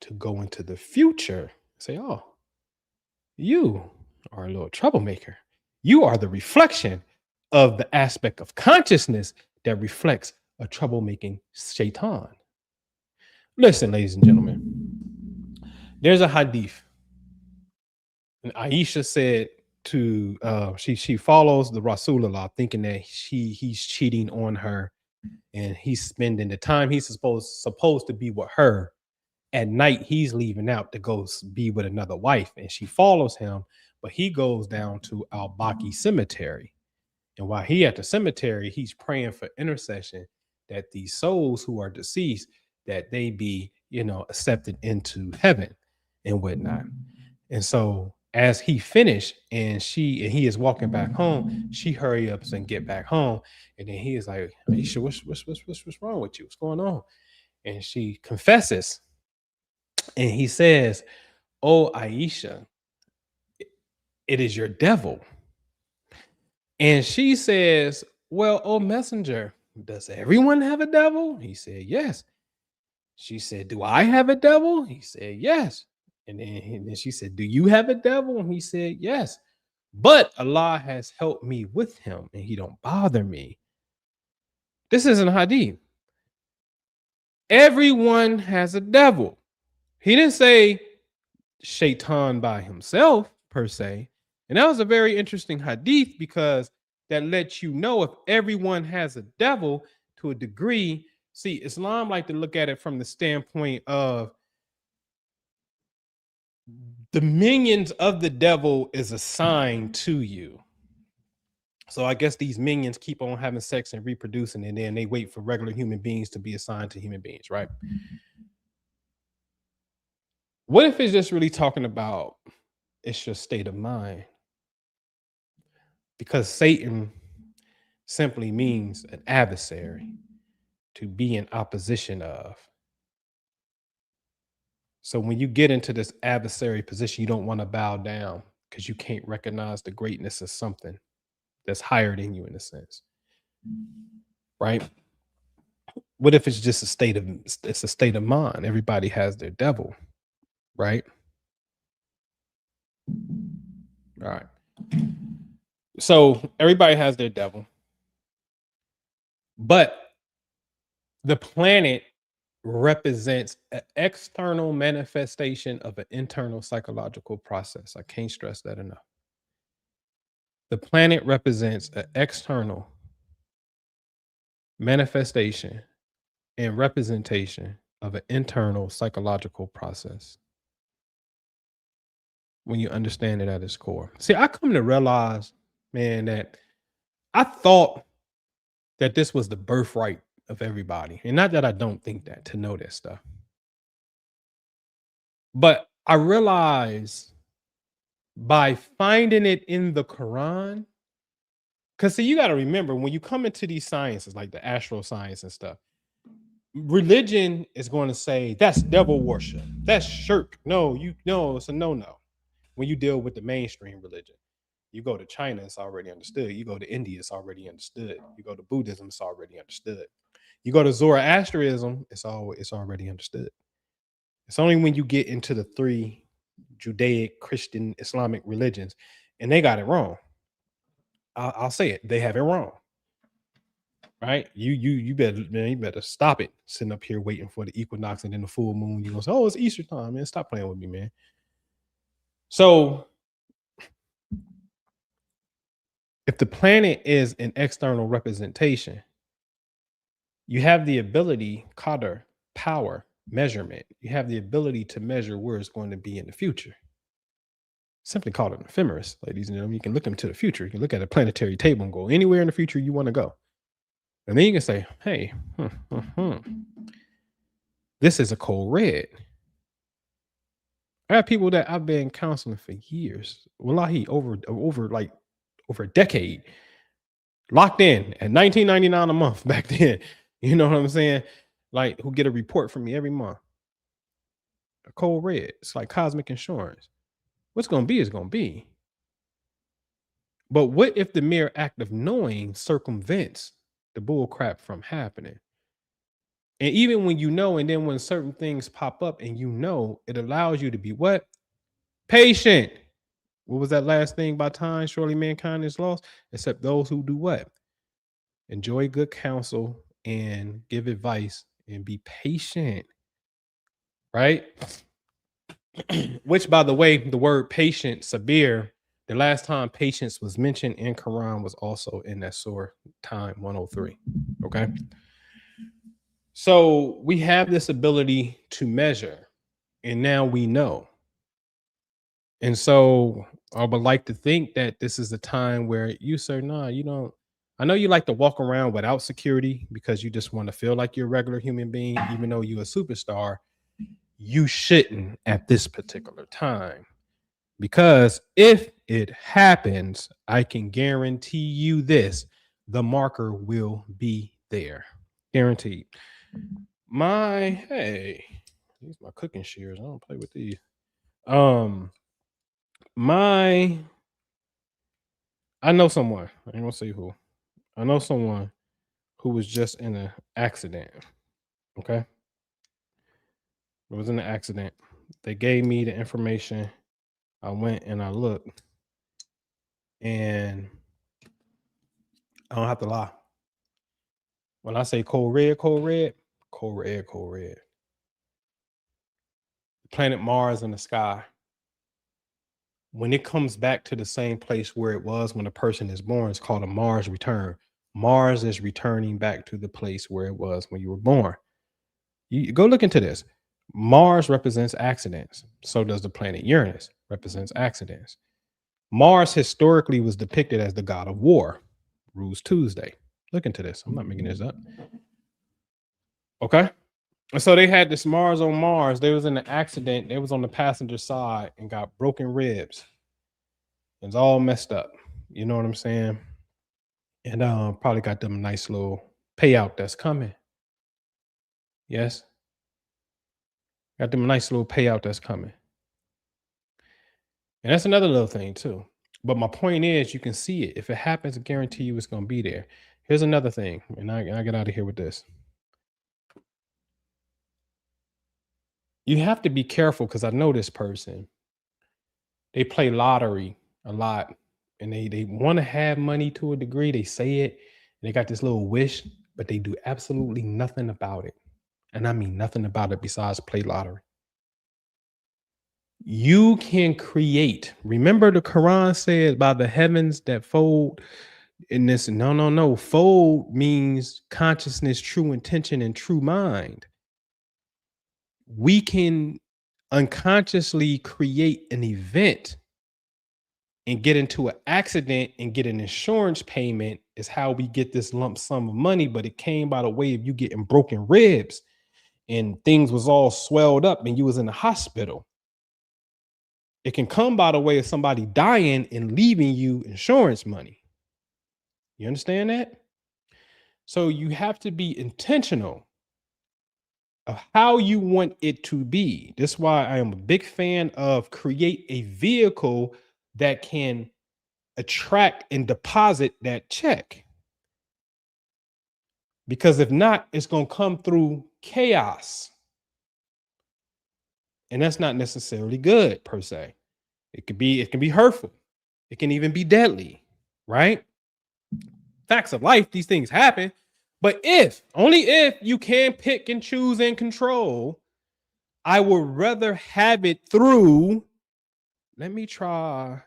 to go into the future and say, oh, you are a little troublemaker. You are the reflection of the aspect of consciousness that reflects a troublemaking shaitan. Listen, ladies and gentlemen, there's a hadith. And Aisha said to she follows the Rasulullah thinking that he's cheating on her and he's spending the time he's supposed to be with her. At night, he's leaving out to go be with another wife, and she follows him, but he goes down to Al-Baqi cemetery. And while he at the cemetery, he's praying for intercession that these souls who are deceased, that they be, accepted into heaven and whatnot. And so as he finished and he is walking back home, she hurry up and get back home. And then he is like, Aisha, what's wrong with you? What's going on? And she confesses. And he says, oh, Aisha, it is your devil. And she says, well, oh, messenger, does everyone have a devil? He said, yes. She said, do I have a devil? He said, yes. And then she said, do you have a devil? And he said, yes. But Allah has helped me with him and he don't bother me. This isn't a hadith. Everyone has a devil. He didn't say shaitan by himself per se. And that was a very interesting hadith because that lets you know if everyone has a devil to a degree. See, Islam like to look at it from the standpoint of the minions of the devil is assigned to you. So I guess these minions keep on having sex and reproducing, and then they wait for regular human beings to be assigned to human beings, right? What if it's just really talking about it's your state of mind? Because Satan simply means an adversary, to be in opposition of. So when you get into this adversary position, you don't want to bow down because you can't recognize the greatness of something that's higher than you in a sense, right? What if it's just a state of mind? Everybody has their devil, right? All right. So everybody has their devil, but the planet represents an external manifestation of an internal psychological process. I can't stress that enough. The planet represents an external manifestation and representation of an internal psychological process. When you understand it at its core. See, I come to realize, man, that I thought that this was the birthright of everybody. And not that I don't think that, to know that stuff. But I realize by finding it in the Quran Because see, you got to remember when you come into these sciences like the astro science and stuff, religion is going to say that's devil worship, that's shirk. No, it's a no. When you deal with the mainstream religion, you go to China, it's already understood. You go to India, it's already understood. You go to Buddhism, it's already understood. You go to Zoroastrianism, it's already understood. It's only when you get into the three Judaic, Christian, Islamic religions, and they got it wrong. I'll say it. They have it wrong. Right? You better stop it. Sitting up here waiting for the equinox and then the full moon. You gonna say, oh, it's Easter time, man. Stop playing with me, man. So if the planet is an external representation, you have the ability, qadr, power, measurement. You have the ability to measure where it's going to be in the future. Simply called an ephemeris, ladies and gentlemen. You can look into the future. You can look at a planetary table and go anywhere in the future you want to go. And then you can say, hey, this is a cold red. I have people that I've been counseling for years. Wallahi, over a decade. Locked in at $19.99 a month back then. You know what I'm saying? Like, who get a report from me every month. A cold red. It's like cosmic insurance. What's going to be is going to be. But what if the mere act of knowing circumvents the bull crap from happening? And even when you know, and then when certain things pop up and you know, it allows you to be what? Patient. What was that last thing by time? Surely mankind is lost, except those who do what? Enjoy good counsel and give advice and be patient. Right? Which, by the way, the word patient, sabir, the last time patience was mentioned in Quran was also in that surah, time 103. Okay. So we have this ability to measure, and now we know. And so I would like to think that this is a time where you say, nah, you don't. I know you like to walk around without security because you just want to feel like you're a regular human being, even though you're a superstar. You shouldn't at this particular time. Because if it happens, I can guarantee you this, the marker will be there. Guaranteed. These my cooking shears. I don't play with these. I know someone. I ain't gonna say who. I know someone who was just in an accident. Okay. It was in an accident. They gave me the information. I went and I looked. And I don't have to lie. When I say cold red. The planet Mars in the sky, when it comes back to the same place where it was when a person is born, it's called a Mars return. Mars is returning back to the place where it was when you were born. You go look into this. Mars represents accidents. So does the planet Uranus, represents accidents. Mars historically was depicted as the god of war. Rules Tuesday. Look into this. I'm not making this up. Okay. And so they had this Mars on Mars. They was in an accident. They was on the passenger side and got broken ribs. It's all messed up. You know what I'm saying? And probably got them a nice little payout that's coming. Yes. Got them a nice little payout that's coming. And that's another little thing too. But my point is, you can see it. If it happens, I guarantee you it's going to be there. Here's another thing. And I get out of here with this. You have to be careful because I know this person. They play lottery a lot and they want to have money to a degree. They say it. And they got this little wish, but they do absolutely nothing about it. And I mean nothing about it besides play lottery. You can create. Remember the Quran says by the heavens that fold in this. No. Fold means consciousness, true intention, and true mind. We can unconsciously create an event and get into an accident and get an insurance payment is how we get this lump sum of money. But it came by the way of you getting broken ribs and things was all swelled up and you was in the hospital. It can come by the way of somebody dying and leaving you insurance money. You understand that? So you have to be intentional of how you want it to be. That's why I am a big fan of create a vehicle that can attract and deposit that check. Because if not, it's going to come through chaos. And that's not necessarily good per se. It can be hurtful. It can even be deadly, right? Facts of life, these things happen. But only if you can pick and choose and control, I would rather have it through. Let me try,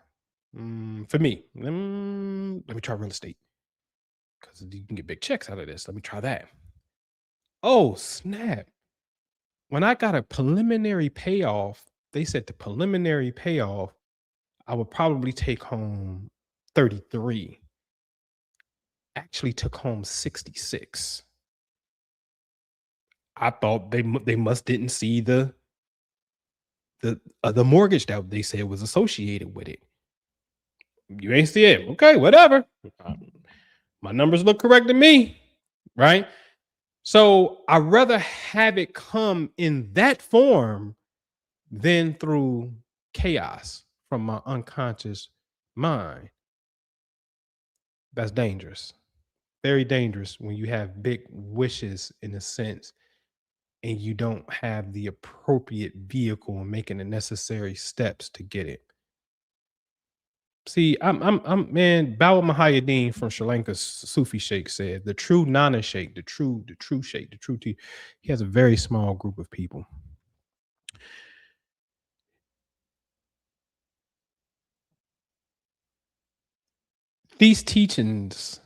for me, let me try real estate because you can get big checks out of this. Let me try that. Oh, snap. When I got a preliminary payoff, they said the preliminary payoff, I would probably take home 33. Actually took home 66. I thought they must didn't see the mortgage that they said was associated with it. You ain't see it. Okay, whatever. My numbers look correct to me, right? So I'd rather have it come in that form than through chaos from my unconscious mind. That's dangerous. Very dangerous when you have big wishes in a sense and you don't have the appropriate vehicle and making the necessary steps to get it. See, I'm man, Bawa Mahayadeen from Sri Lanka's Sufi Sheikh said the true Nana Sheikh, the true Sheikh, the true tea. He has a very small group of people. These teachings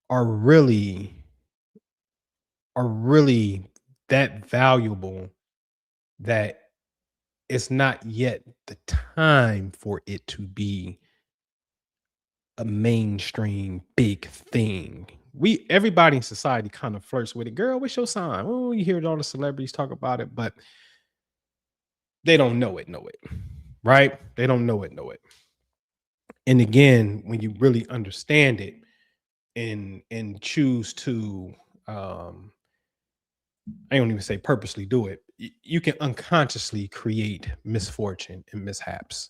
are really are really that valuable that it's not yet the time for it to be a mainstream big thing. Everybody in society kind of flirts with it. Girl, what's your sign? Oh, you hear all the celebrities talk about it, but they don't know it, right? They don't know it. And again, when you really understand it and choose to I don't even say purposely do it, you can unconsciously create misfortune and mishaps.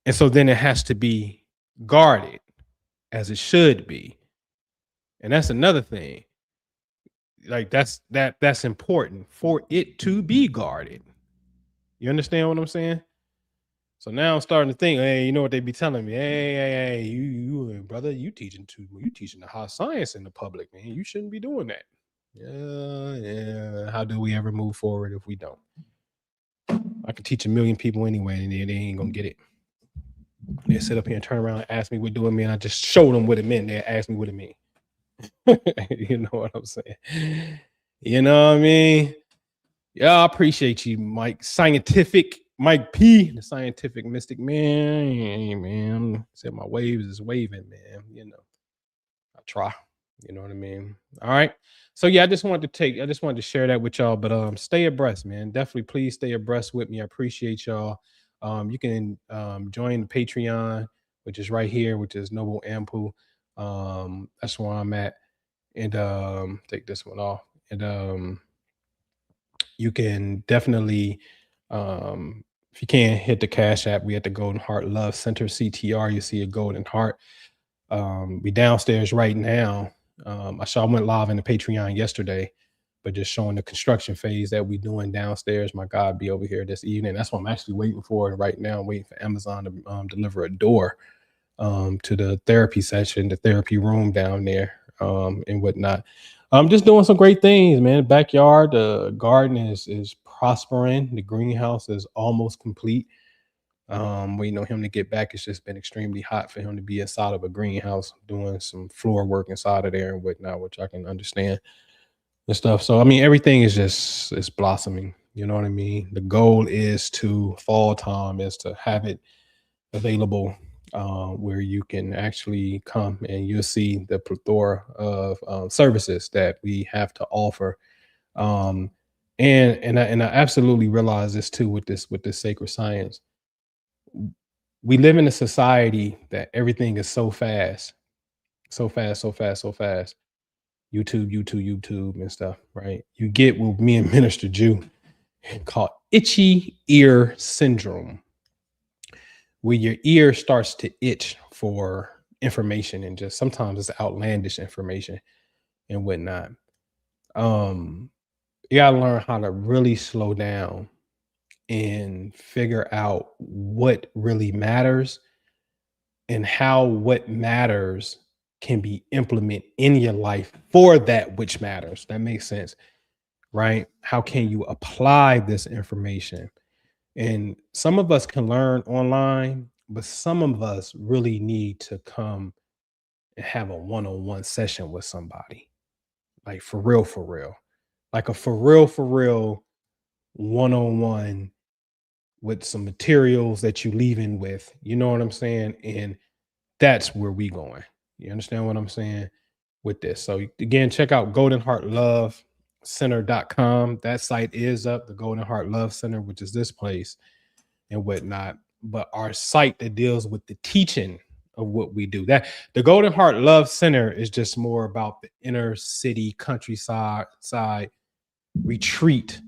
And so then it has to be guarded as it should be. And that's another thing. Like that's important for it to be guarded. You understand what I'm saying? So now I'm starting to think, hey, you know what they be telling me? Hey, you brother, you teaching the high science in the public, man. You shouldn't be doing that. Yeah. How do we ever move forward if we don't? I could teach a million people anyway, and they ain't gonna get it. They sit up here and turn around and ask me what doing mean. I just showed them what it meant. They asked me what it mean. You know what I'm saying? You know what I mean? Yeah, I appreciate you, Mike. Scientific Mike P, the scientific mystic man. Hey, man, said my waves is waving, man. You know, I try. You know what I mean? All right. So yeah, I just wanted to share that with y'all. But stay abreast, man. Definitely please stay abreast with me. I appreciate y'all. You can join the Patreon, which is right here, which is Noble Ampu. That's where I'm at. And take this one off. And you can definitely if you can hit the Cash App, we at the Golden Heart Love Center CTR. You see a golden heart. We downstairs right now. I went live in the Patreon yesterday, but just showing the construction phase that we doing downstairs. My God, be over here this evening. That's what I'm actually waiting for right now. I'm waiting for Amazon to deliver a door to the therapy session, the therapy room down there, and whatnot. I'm just doing some great things, man. Backyard, the garden is prospering. The greenhouse is almost complete. Waiting on him to get back. It's just been extremely hot for him to be inside of a greenhouse doing some floor work inside of there and whatnot, which I can understand and stuff. So I mean, everything is just it's blossoming. You know what I mean? The goal is to fall time is to have it available where you can actually come and you'll see the plethora of services that we have to offer. And I absolutely realize this too with this sacred science. We live in a society that everything is so fast. So fast, so fast, so fast. YouTube, and stuff, right? You get what me and Minister Jew called itchy ear syndrome, where your ear starts to itch for information, and just sometimes it's outlandish information and whatnot. You gotta learn how to really slow down and figure out what really matters and how what matters can be implemented in your life for that which matters. That makes sense, right? How can you apply this information? And some of us can learn online, but some of us really need to come and have a one-on-one session with somebody, like for real, like a for real one-on-one with some materials that you leaving with, you know what I'm saying? And that's where we going. You understand what I'm saying with this? So again, check out goldenheartlovecenter.com. That site is up, the Golden Heart Love Center, which is this place and whatnot. But our site that deals with the teaching of what we do, that the Golden Heart Love Center is just more about the inner city countryside retreat,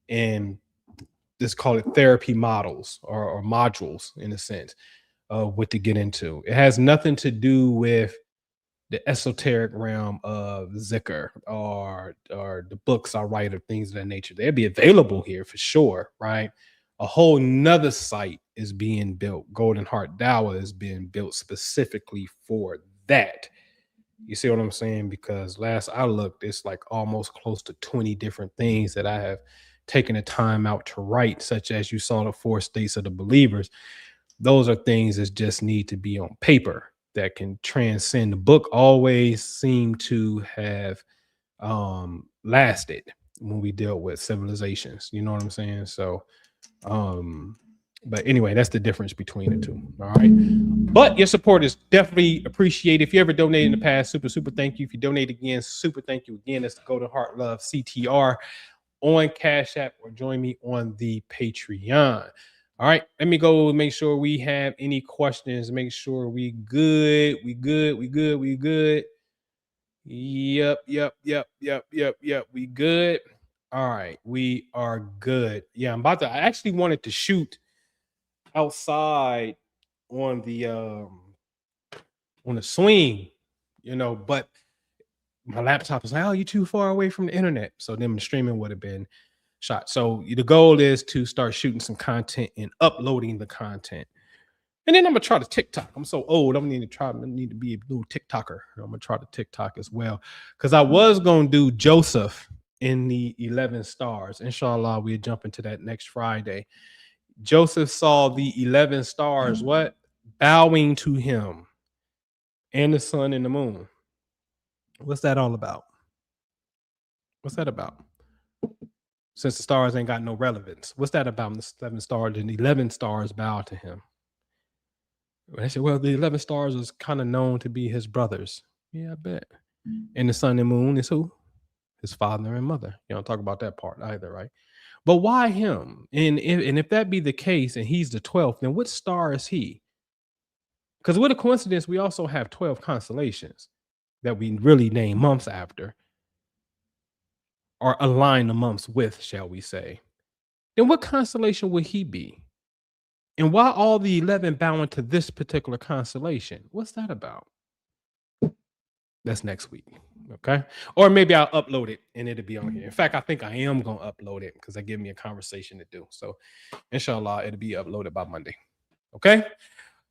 and let's call it therapy models or modules in a sense of what to get into. It has nothing to do with the esoteric realm of Zikr or the books I write or things of that nature. They'll be available here for sure, right? A whole nother site is being built. Golden Heart Dawah is being built specifically for that. You see what I'm saying? Because last I looked, it's like almost close to 20 different things that I have taken the time out to write, such as you saw the 4 states of the believers. Those are things that just need to be on paper that can transcend. The book always seemed to have lasted when we dealt with civilizations. You know what I'm saying? So, but anyway, that's the difference between the two. All right. But your support is definitely appreciated. If you ever donated in the past, super thank you. If you donate again, super thank you again. That's the Golden Heart Love CTR on Cash App, or join me on the Patreon. All right, let me go make sure we have any questions. Make sure we good. We good. Yep. We good. All right, we are good. Yeah, I actually wanted to shoot outside on the swing, but my laptop is like, oh, you're too far away from the internet. So then the streaming would have been shot. So the goal is to start shooting some content and uploading the content. And then I'm gonna try to TikTok. I'm so old. I need to be a little TikToker. I'm gonna try to TikTok as well. Because I was gonna do Joseph in the 11 stars. Inshallah, we'll jump into that next Friday. Joseph saw the 11 stars, what? Bowing to him, and the sun and the moon. What's that all about? What's that about? Since the stars ain't got no relevance. What's that about? The 7 stars and 11 stars bow to him. I said, well, the 11 stars is kind of known to be his brothers. Yeah, I bet. And the sun and moon is who? His father and mother. You don't talk about that part either, right? But why him? And if that be the case, and he's the 12th, then what star is he? Because what a coincidence, we also have 12 constellations that we really name months after, or align the months with, shall we say. Then what constellation would he be? And why all the 11 bowing to this particular constellation? What's that about? That's next week. Okay. Or maybe I'll upload it and it'll be on here. In fact, I think I am going to upload it because they give me a conversation to do. So inshallah, it'll be uploaded by Monday. Okay.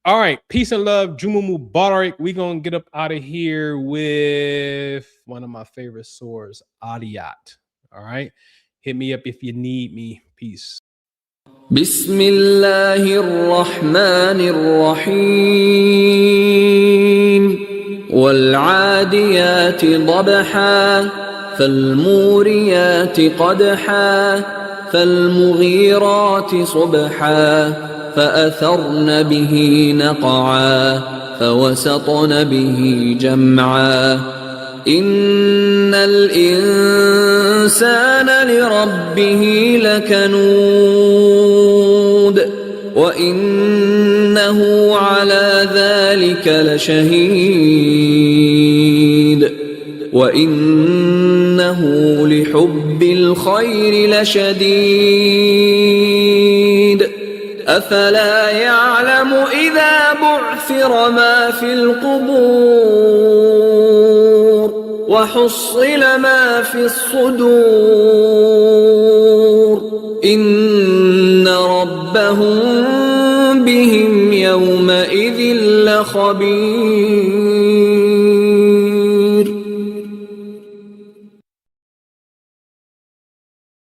All right. Peace and love. Juma Mubarak. We're going to get up out of here with one of my favorite surahs, Adiyat. All right. Hit me up if you need me. Peace. بسم الله الرحمن الرحيم والعاديات ضبحا فالموريات قدحا فالمغيرات صبحا فأثرن به نقعا فوسطن به جمعا إن الإنسان لربه لكنود وإنه على ذلك لشهيد وإنه لحب الخير لشديد أفلا يعلم إذا بعثر ما في القبور وحصل ما في الصدور إن ربهم بهم يومئذ لخبير.